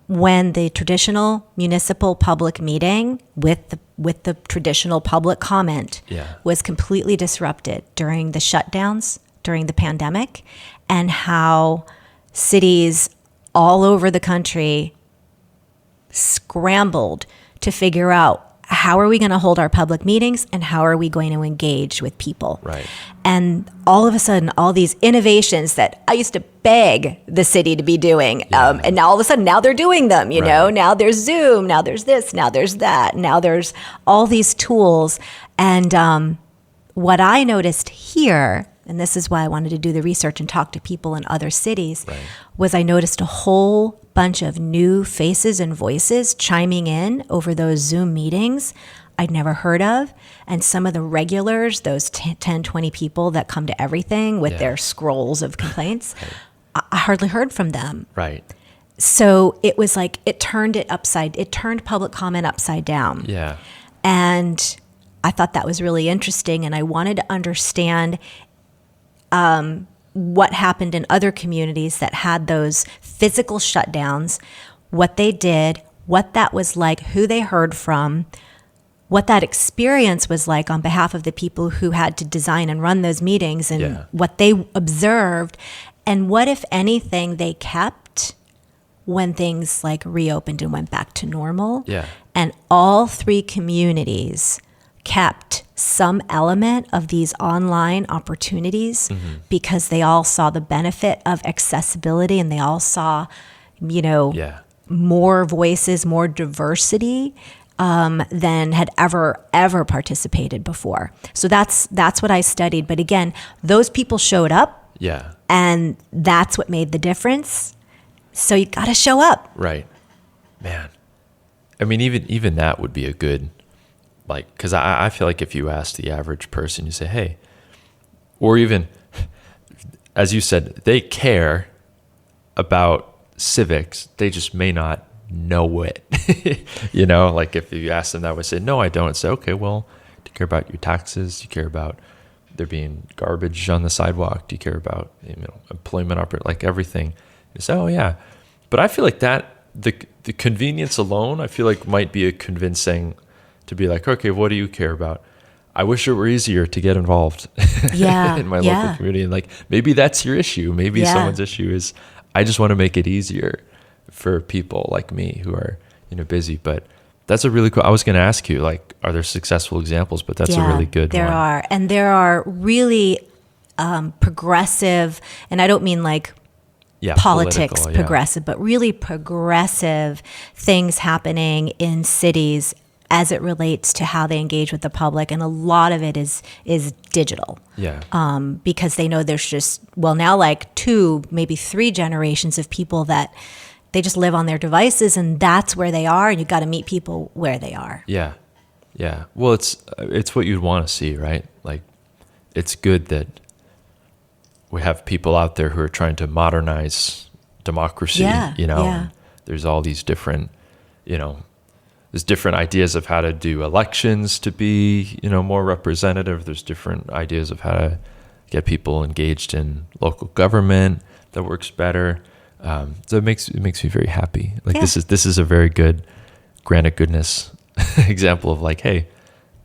when the traditional municipal public meeting with the traditional public comment was completely disrupted during the shutdowns, during the pandemic, and how cities all over the country scrambled to figure out how are we going to hold our public meetings and how are we going to engage with people. Right. And all of a sudden, all these innovations that I used to beg the city to be doing, and now all of a sudden, now they're doing them, you know, now there's Zoom, now there's this, now there's that, now there's all these tools. And what I noticed here, and this is why I wanted to do the research and talk to people in other cities, was I noticed a whole bunch of new faces and voices chiming in over those Zoom meetings I'd never heard of. And some of the regulars, those 10, 20 people that come to everything with their scrolls of complaints, I hardly heard from them. Right. So it was like it turned public comment upside down. Yeah. And I thought that was really interesting. And I wanted to understand what happened in other communities that had those physical shutdowns, what they did, what that was like, who they heard from, what that experience was like on behalf of the people who had to design and run those meetings, and what they observed, and what, if anything, they kept when things reopened and went back to normal. Yeah. And all 3 communities kept some element of these online opportunities because they all saw the benefit of accessibility, and they all saw, more voices, more diversity than had ever participated before. So that's what I studied. But again, those people showed up. Yeah. And that's what made the difference. So you got to show up. Right. Man. I mean, even that would be a good, because I feel like if you ask the average person, you say, hey, or even, as you said, they care about civics, they just may not know it. If you ask them that, I would say, no, I don't. Say, okay, well, do you care about your taxes? Do you care about there being garbage on the sidewalk? Do you care about employment everything? You say, oh yeah. But I feel like that the convenience alone, I feel like might be a convincing to be like, okay, what do you care about? I wish it were easier to get involved in my local community. And like, maybe that's your issue. Maybe someone's issue is, I just want to make it easier for people like me who are, busy. But that's a really cool, I was going to ask you, like, are there successful examples? But that's a really good one. There are. And there are really progressive, and I don't mean like politics progressive, but really progressive things happening in cities as it relates to how they engage with the public. And a lot of it is digital. Because they know there's just, now like 2, maybe 3 generations of people that they just live on their devices, and that's where they are, and you got to meet people where they are. Yeah. Well, it's what you'd want to see, right? Like, it's good that we have people out there who are trying to modernize democracy, and there's all these different, there's different ideas of how to do elections to be, more representative. There's different ideas of how to get people engaged in local government that works better. So it makes me very happy. Like, this is a very good Granite Goodness example of like, hey,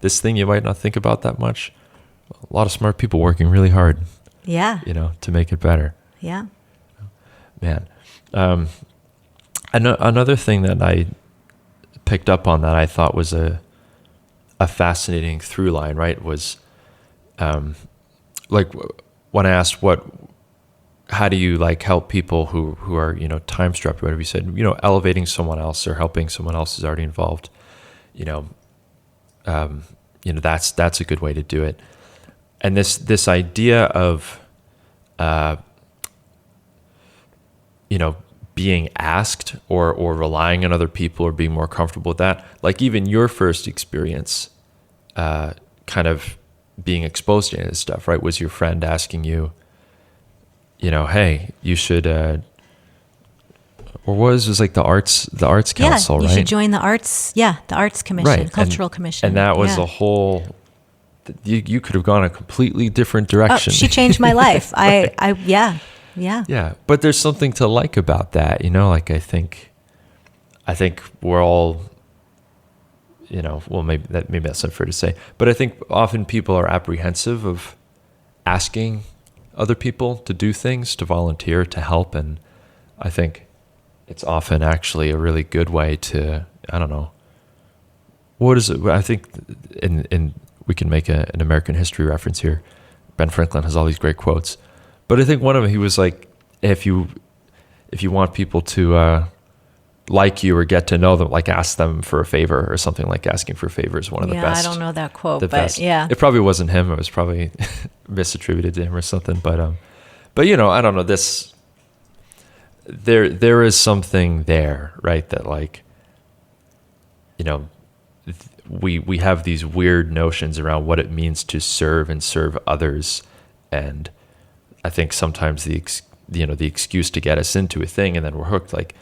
this thing you might not think about that much. A lot of smart people working really hard. To make it better. Man. Another thing that I picked up on that I thought was a fascinating through line, right, was like when I asked how do you like help people who are, time strapped or whatever, you said, elevating someone else or helping someone else who's already involved, that's a good way to do it. And this idea of, being asked or relying on other people or being more comfortable with that, like even your first experience, kind of being exposed to this stuff, right? Was your friend asking you, hey, you should, or was like the arts council, right? You should join the arts commission, right. cultural commission. And that was a whole, you could have gone a completely different direction. Oh, she changed my life. Yeah. But there's something to like about that, like I think we're all, well, maybe that's not fair to say, but I think often people are apprehensive of asking other people to do things, to volunteer, to help. And I think it's often actually a really good way to, I don't know, what is it? I think in we can make an American history reference here. Ben Franklin has all these great quotes, but I think one of them, he was like, if you want people to like you or get to know them, like ask them for a favor or something. Like asking for a favor is one of the best. I don't know that quote, but best. It probably wasn't him. It was probably misattributed to him or something. But I don't know, this, there is something there, right? That like, we have these weird notions around what it means to serve and serve others. And I think sometimes the excuse to get us into a thing and then we're hooked, like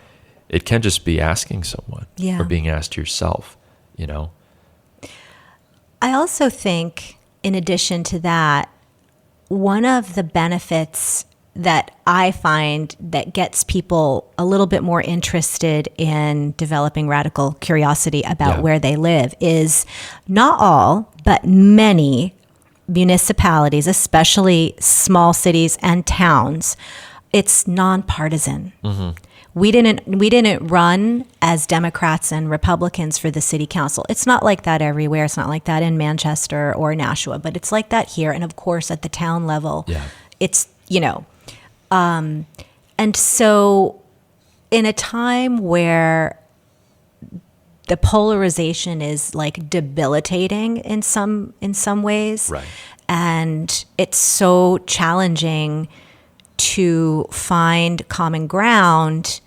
it can just be asking someone or being asked yourself, I also think, in addition to that, one of the benefits that I find that gets people a little bit more interested in developing radical curiosity about where they live is not all, but many municipalities, especially small cities and towns, it's nonpartisan. Mm-hmm. We didn't run as Democrats and Republicans for the city council. It's not like that everywhere. It's not like that in Manchester or Nashua, but it's like that here. And of course, at the town level, it's, and so in a time where the polarization is like debilitating in some ways, right, and it's so challenging to find common ground.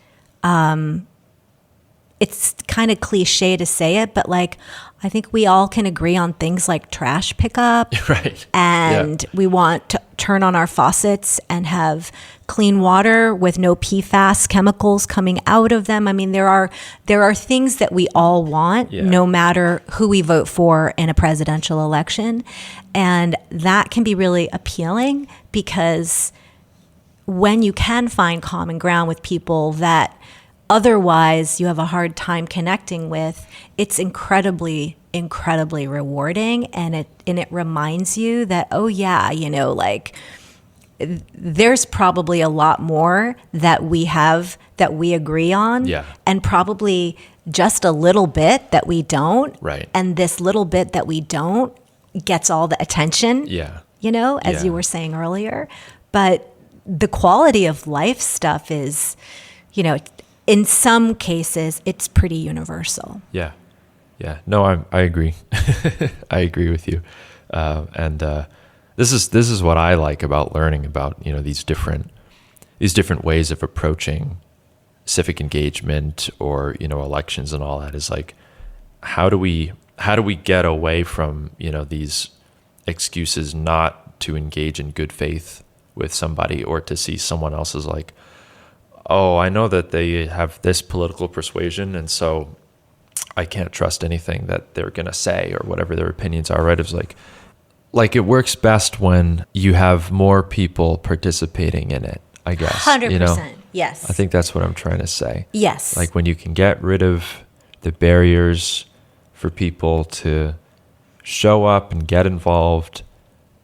It's kind of cliche to say it, but like, I think we all can agree on things like trash pickup, right? And we want to turn on our faucets and have clean water with no PFAS chemicals coming out of them. I mean, there are things that we all want, no matter who we vote for in a presidential election, and that can be really appealing because when you can find common ground with people that otherwise you have a hard time connecting with, it's incredibly incredibly rewarding, and it reminds you that, oh yeah, like there's probably a lot more that we have that we agree on, and probably just a little bit that we don't. Right. And this little bit that we don't gets all the attention. As you were saying earlier. But the quality of life stuff is, in some cases, it's pretty universal. Yeah. No, I agree. I agree with you. This is what I like about learning about, these different ways of approaching civic engagement or, elections and all that, is like, how do we get away from, these excuses not to engage in good faith with somebody, or to see someone else as like, oh, I know that they have this political persuasion, and so I can't trust anything that they're going to say or whatever their opinions are, right? It's like it works best when you have more people participating in it, I guess. 100%. Yes. I think that's what I'm trying to say. Yes. Like when you can get rid of the barriers for people to show up and get involved,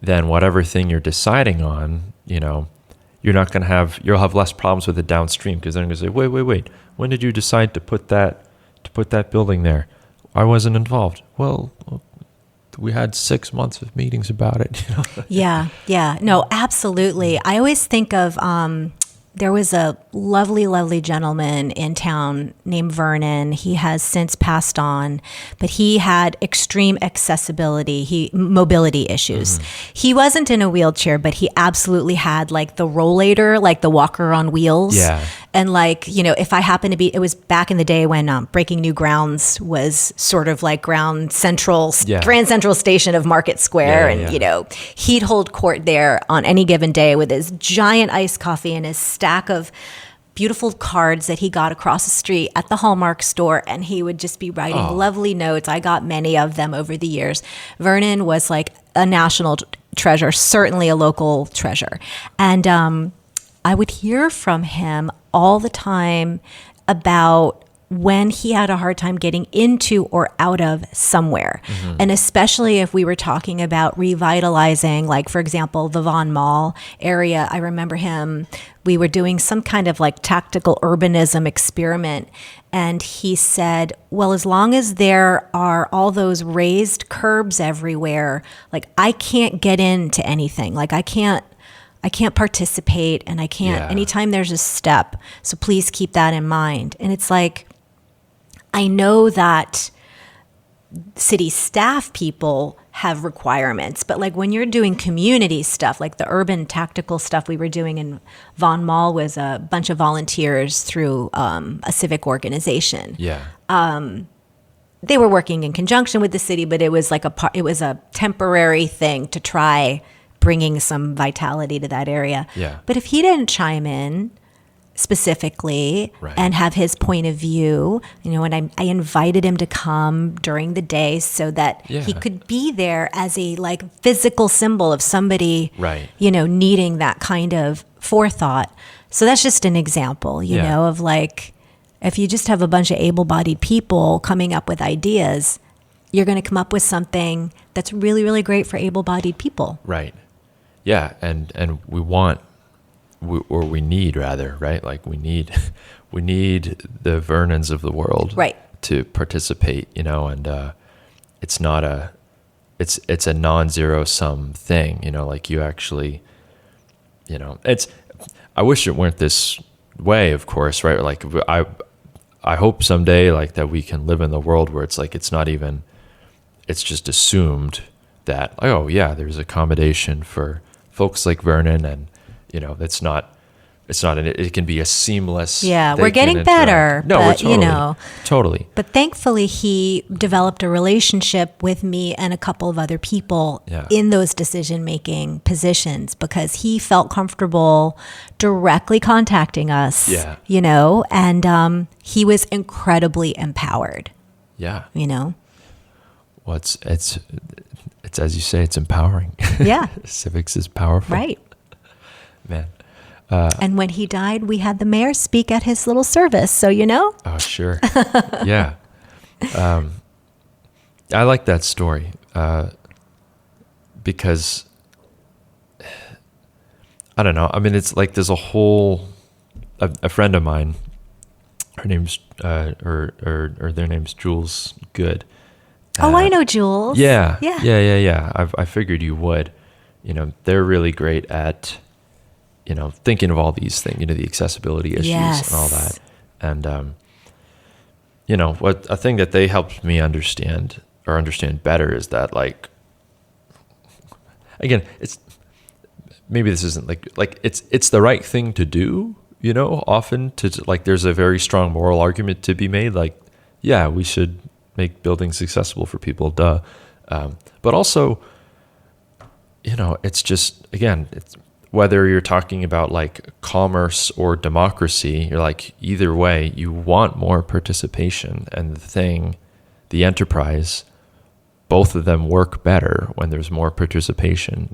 then whatever thing you're deciding on, you're not going to you'll have less problems with it downstream, because they're going to say, wait, when did you decide to put that building there? I wasn't involved. Well, we had 6 months of meetings about it. Yeah. No, absolutely. I always think of, there was a lovely, lovely gentleman in town named Vernon. He has since passed on, but he had extreme mobility issues. Mm-hmm. He wasn't in a wheelchair, but he absolutely had like the rollator, like the walker on wheels. Yeah. And like, if I happen to be, it was back in the day when Breaking New Grounds was sort of like Grand Central Station of Market Square. He'd hold court there on any given day with his giant iced coffee and his stack of beautiful cards that he got across the street at the Hallmark store. And he would just be writing lovely notes. I got many of them over the years. Vernon was like a national treasure, certainly a local treasure. And I would hear from him all the time about when he had a hard time getting into or out of somewhere. Mm-hmm. And especially if we were talking about revitalizing, like, for example, the Von Mall area. I remember we were doing some kind of like tactical urbanism experiment. And he said, well, as long as there are all those raised curbs everywhere, like I can't get into anything. Like I can't participate, and I can't anytime there's a step. So please keep that in mind. And it's like, I know that city staff people have requirements, but like when you're doing community stuff, like the urban tactical stuff we were doing in Von Mall was a bunch of volunteers through a civic organization. Yeah. They were working in conjunction with the city, but it was like it was a temporary thing to try bringing some vitality to that area. Yeah. But if he didn't chime in specifically and have his point of view, and I invited him to come during the day so that he could be there as a like physical symbol of somebody, needing that kind of forethought. So that's just an example, of like, if you just have a bunch of able-bodied people coming up with ideas, you're going to come up with something that's really, really great for able-bodied people. Right. Yeah. And we need rather, right? Like we need the Vernons of the world to participate, and it's not it's a non-zero sum thing, like you actually, I wish it weren't this way, of course, right? Like I hope someday like that we can live in the world where it's like, it's just assumed that, oh yeah, there's accommodation for folks like Vernon, and it can be a seamless. Yeah, we're getting better. No, but, totally. But thankfully, he developed a relationship with me and a couple of other people in those decision-making positions, because he felt comfortable directly contacting us. Yeah. And he was incredibly empowered. Yeah. Well, it's as you say, it's empowering. Yeah. Civics is powerful. Right. Man. And when he died, we had the mayor speak at his little service. So, Oh, sure. Yeah. I like that story because I don't know. I mean, it's like there's a friend of mine. Her name's or their name's Jules Good. I know Jules. Yeah. I figured you would. They're really great at thinking of all these things. The accessibility issues and all that. And what a thing that they helped me understand better is that, like, again, it's maybe this isn't like it's the right thing to do, often to, like, there's a very strong moral argument to be made, like, yeah, we should make buildings accessible for people, duh. But also, it's just, again, it's whether you're talking about like commerce or democracy, you're like, either way, you want more participation, and the enterprise, both of them work better when there's more participation,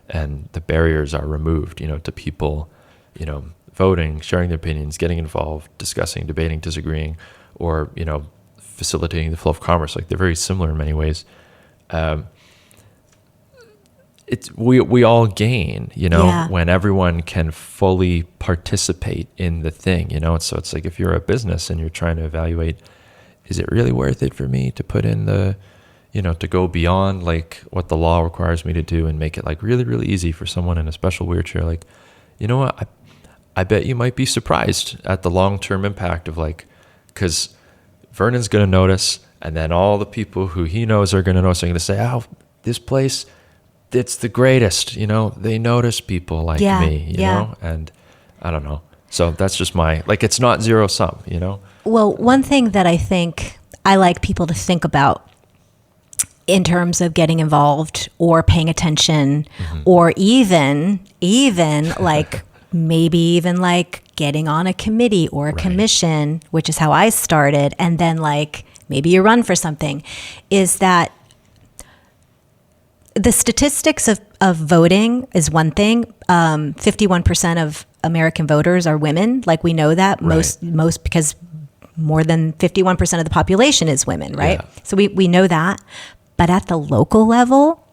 and the barriers are removed, to people, voting, sharing their opinions, getting involved, discussing, debating, disagreeing, or, facilitating the flow of commerce. Like, they're very similar in many ways. We all gain, when everyone can fully participate in the thing, so it's like, if you're a business and you're trying to evaluate, is it really worth it for me to put in to go beyond like what the law requires me to do and make it like really, really easy for someone in a special wheelchair? Like, what? I bet you might be surprised at the long-term impact of, like, because Vernon's going to notice, and then all the people who he knows are going to notice. They're going to say, oh, this place, it's the greatest, they notice people like me, you know, and I don't know. So that's just it's not zero sum, Well, one thing that I think I like people to think about in terms of getting involved or paying attention, or even like maybe even like getting on a committee or a commission, which is how I started, and then like maybe you run for something, is that the statistics of voting is one thing. 51% of American voters are women. Like, we know that most because more than 51% of the population is women, right? Yeah. So we know that. But at the local level,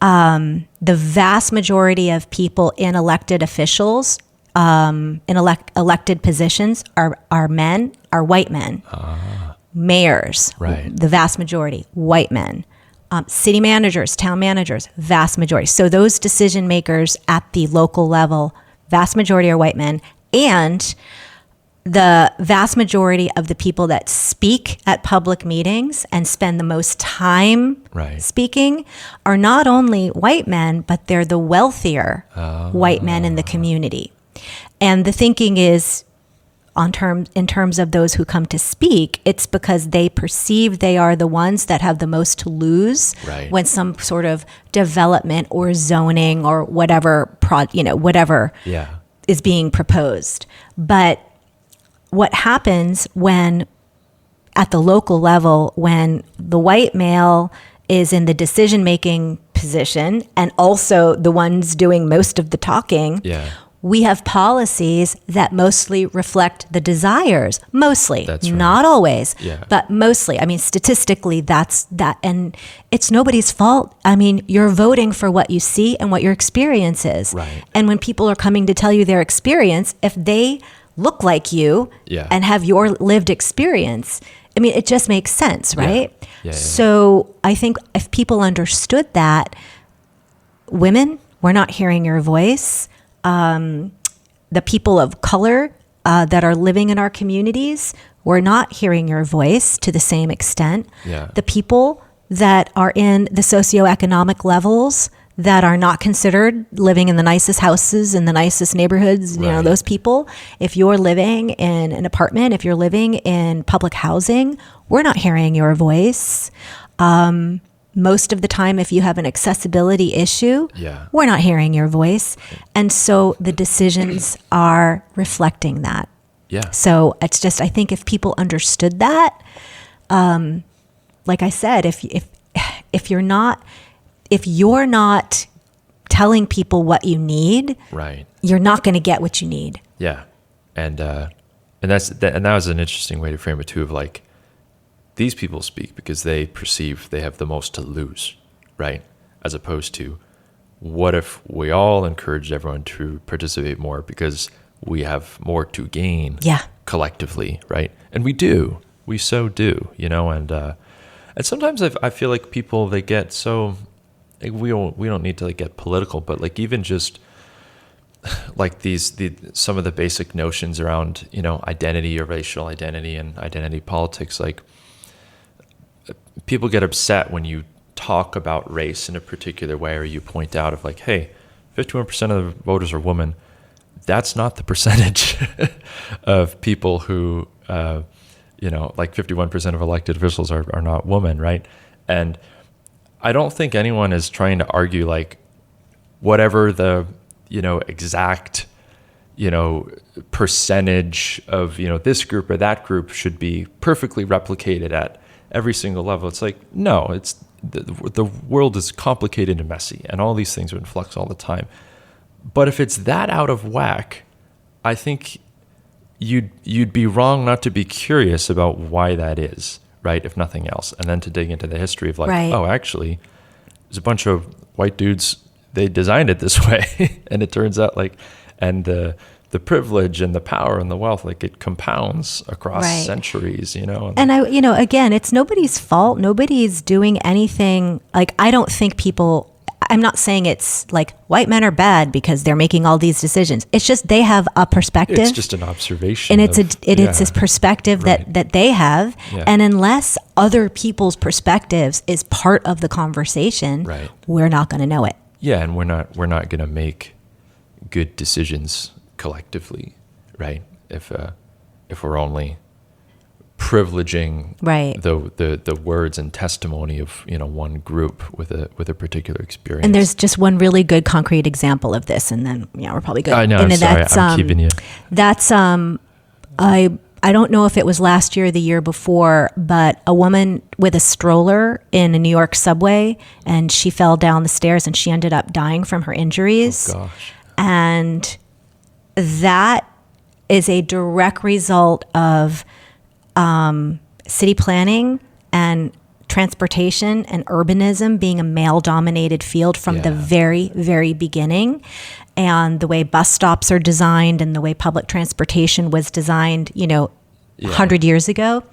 the vast majority of people in elected officials, in elected positions are men, are white men. Mayors, the vast majority, white men. City managers, town managers, vast majority. So those decision makers at the local level, vast majority are white men. And the vast majority of the people that speak at public meetings and spend the most time speaking are not only white men, but they're the wealthier white men in the community. And the thinking is, in terms of those who come to speak, it's because they perceive they are the ones that have the most to lose when some sort of development or zoning or whatever is being proposed. But what happens when, at the local level, when the white male is in the decision-making position and also the ones doing most of the talking, we have policies that mostly reflect the desires, mostly, not always, but mostly. I mean, statistically, that's that. And it's nobody's fault. I mean, you're voting for what you see and what your experience is. And when people are coming to tell you their experience, if they look like you and have your lived experience, I mean, it just makes sense, right? So I think if people understood that, women, we're not hearing your voice. The people of color that are living in our communities, we're not hearing your voice to the same extent. The people that are in the socioeconomic levels that are not considered living in the nicest houses in the nicest neighborhoods, those people, if you're living in an apartment, if you're living in public housing, we're not hearing your voice. Most of the time, if you have an accessibility issue, we're not hearing your voice. And so the decisions are reflecting that. So it's just, I think if people understood that, like I said, if you're not telling people what you need, you're not going to get what you need. And that was an interesting way to frame it too, of like, these people speak because they perceive they have the most to lose, right? As opposed to, what if we all encouraged everyone to participate more because we have more to gain collectively, right? And we so do, and sometimes I feel like people, they get so, like, we don't need to like get political, but like even just like some of the basic notions around, identity or racial identity and identity politics, like people get upset when you talk about race in a particular way, or you point out of like, hey, 51% of the voters are women. That's not the percentage of people who, like 51% of elected officials are not women, right? And I don't think anyone is trying to argue like whatever the, exact, percentage of, this group or that group should be perfectly replicated at every single level. It's like, no, it's the world is complicated and messy, and all these things are in flux all the time. But if it's that out of whack, I think you'd be wrong not to be curious about why that is, right? If nothing else, and then to dig into the history of like, oh, actually, there's a bunch of white dudes, they designed it this way, and it turns out like, and the privilege and the power and the wealth, like it compounds across centuries, And again, it's nobody's fault. Nobody's doing anything. Like, I don't think I'm not saying it's like white men are bad because they're making all these decisions. It's just they have a perspective. It's just an observation. And it's this perspective that they have. Yeah. And unless other people's perspectives is part of the conversation, we're not going to know it. Yeah, and we're not going to make good decisions collectively, right? If we're only privileging the words and testimony of one group with a particular experience. And there's just one really good concrete example of this, and then we're probably good. I know. I'm sorry, I'm keeping you. That's I don't know if it was last year or the year before, but a woman with a stroller in a New York subway, and she fell down the stairs and she ended up dying from her injuries. Oh gosh. And that is a direct result of city planning and transportation and urbanism being a male-dominated field from the very, very beginning. And the way bus stops are designed and the way public transportation was designed, 100 years ago,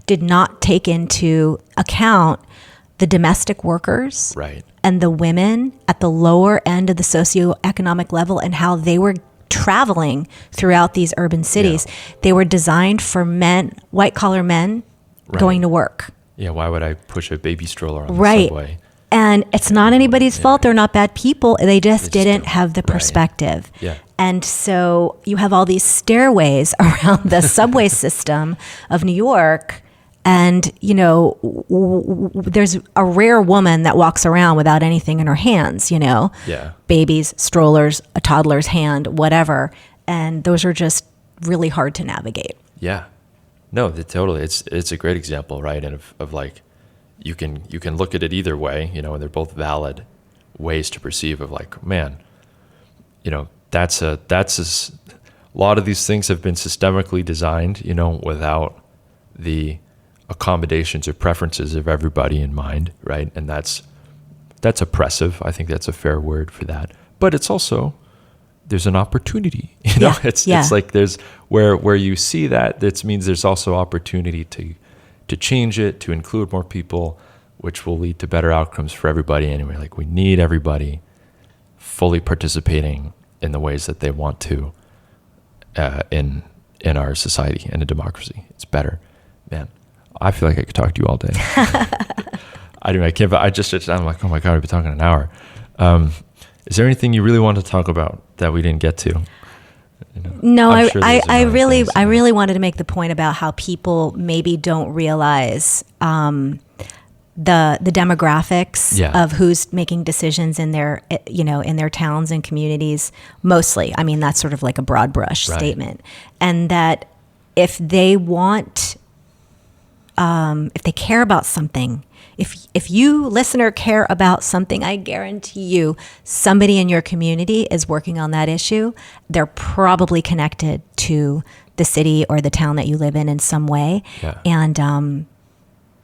did not take into account the domestic workers and the women at the lower end of the socioeconomic level and how they were traveling throughout these urban cities. They were designed for men, white-collar men, going to work. Yeah, why would I push a baby stroller on the subway? And it's not anybody's fault. They're not bad people. They just didn't have the perspective. Yeah. And so you have all these stairways around the subway system of New York. And, there's a rare woman that walks around without anything in her hands, babies, strollers, a toddler's hand, whatever. And those are just really hard to navigate. Yeah. No, totally. It's a great example, right? And of like, you can look at it either way, and they're both valid ways to perceive of like, man, that's a lot of these things have been systemically designed, without the accommodations or preferences of everybody in mind, right? And that's oppressive. I think that's a fair word for that. But it's also, there's an opportunity, it's like there's where you see that means there's also opportunity to change it, to include more people, which will lead to better outcomes for everybody anyway. Like, we need everybody fully participating in the ways that they want to in our society and a democracy. It's better. Man, I feel like I could talk to you all day. I can't, but I'm like, oh my God, we've been talking an hour. Is there anything you really want to talk about that we didn't get to? No, I really wanted to make the point about how people maybe don't realize the demographics of who's making decisions in their in their towns and communities. Mostly, I mean, that's sort of like a broad brush statement, and that if they want, if they care about something. If you, listener, care about something, I guarantee you somebody in your community is working on that issue. They're probably connected to the city or the town that you live in some way. Yeah. And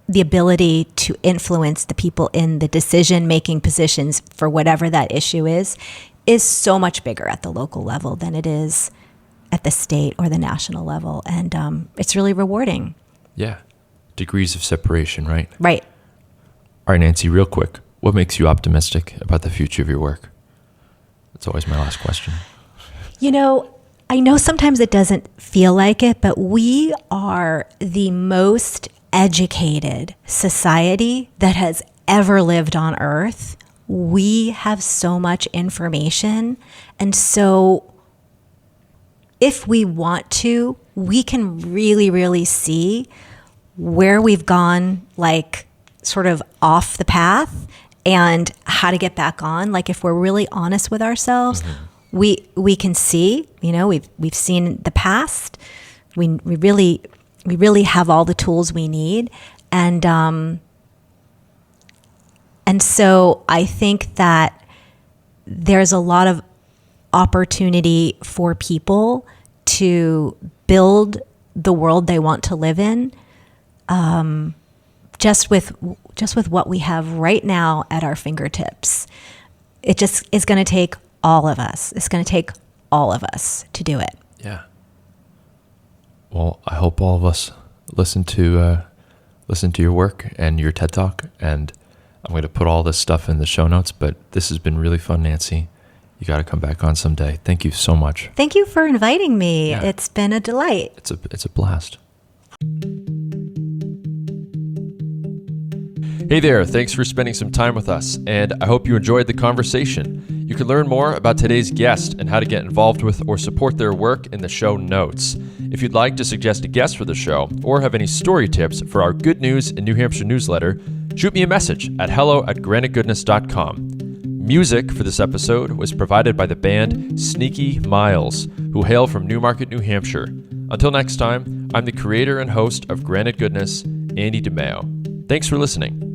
the ability to influence the people in the decision-making positions for whatever that issue is so much bigger at the local level than it is at the state or the national level. And it's really rewarding. Yeah. Degrees of separation, right? Right. All right, Nancy, real quick. What makes you optimistic about the future of your work? That's always my last question. You know, I know sometimes it doesn't feel like it, but we are the most educated society that has ever lived on Earth. We have so much information. And so if we want to, we can really, really see where we've gone, like sort of off the path, and how to get back on. Like if we're really honest with ourselves, we can see, you know, we've seen the past. We really have all the tools we need. And so I think that there's a lot of opportunity for people to build the world they want to live in, just with what we have right now at our fingertips. It just is going to take all of us. It's going to take all of us to do it. Yeah. Well, I hope all of us listen to your work and your TED Talk, and I'm going to put all this stuff in the show notes, but this has been really fun, Nancy. You got to come back on someday. Thank you so much. Thank you for inviting me. Yeah. It's been a delight. It's a blast. Hey there, thanks for spending some time with us, and I hope you enjoyed the conversation. You can learn more about today's guest and how to get involved with or support their work in the show notes. If you'd like to suggest a guest for the show or have any story tips for our Good News in New Hampshire newsletter, shoot me a message at hello@granitegoodness.com. Music for this episode was provided by the band Sneaky Miles, who hail from Newmarket, New Hampshire. Until next time, I'm the creator and host of Granite Goodness, Andy DeMeo. Thanks for listening.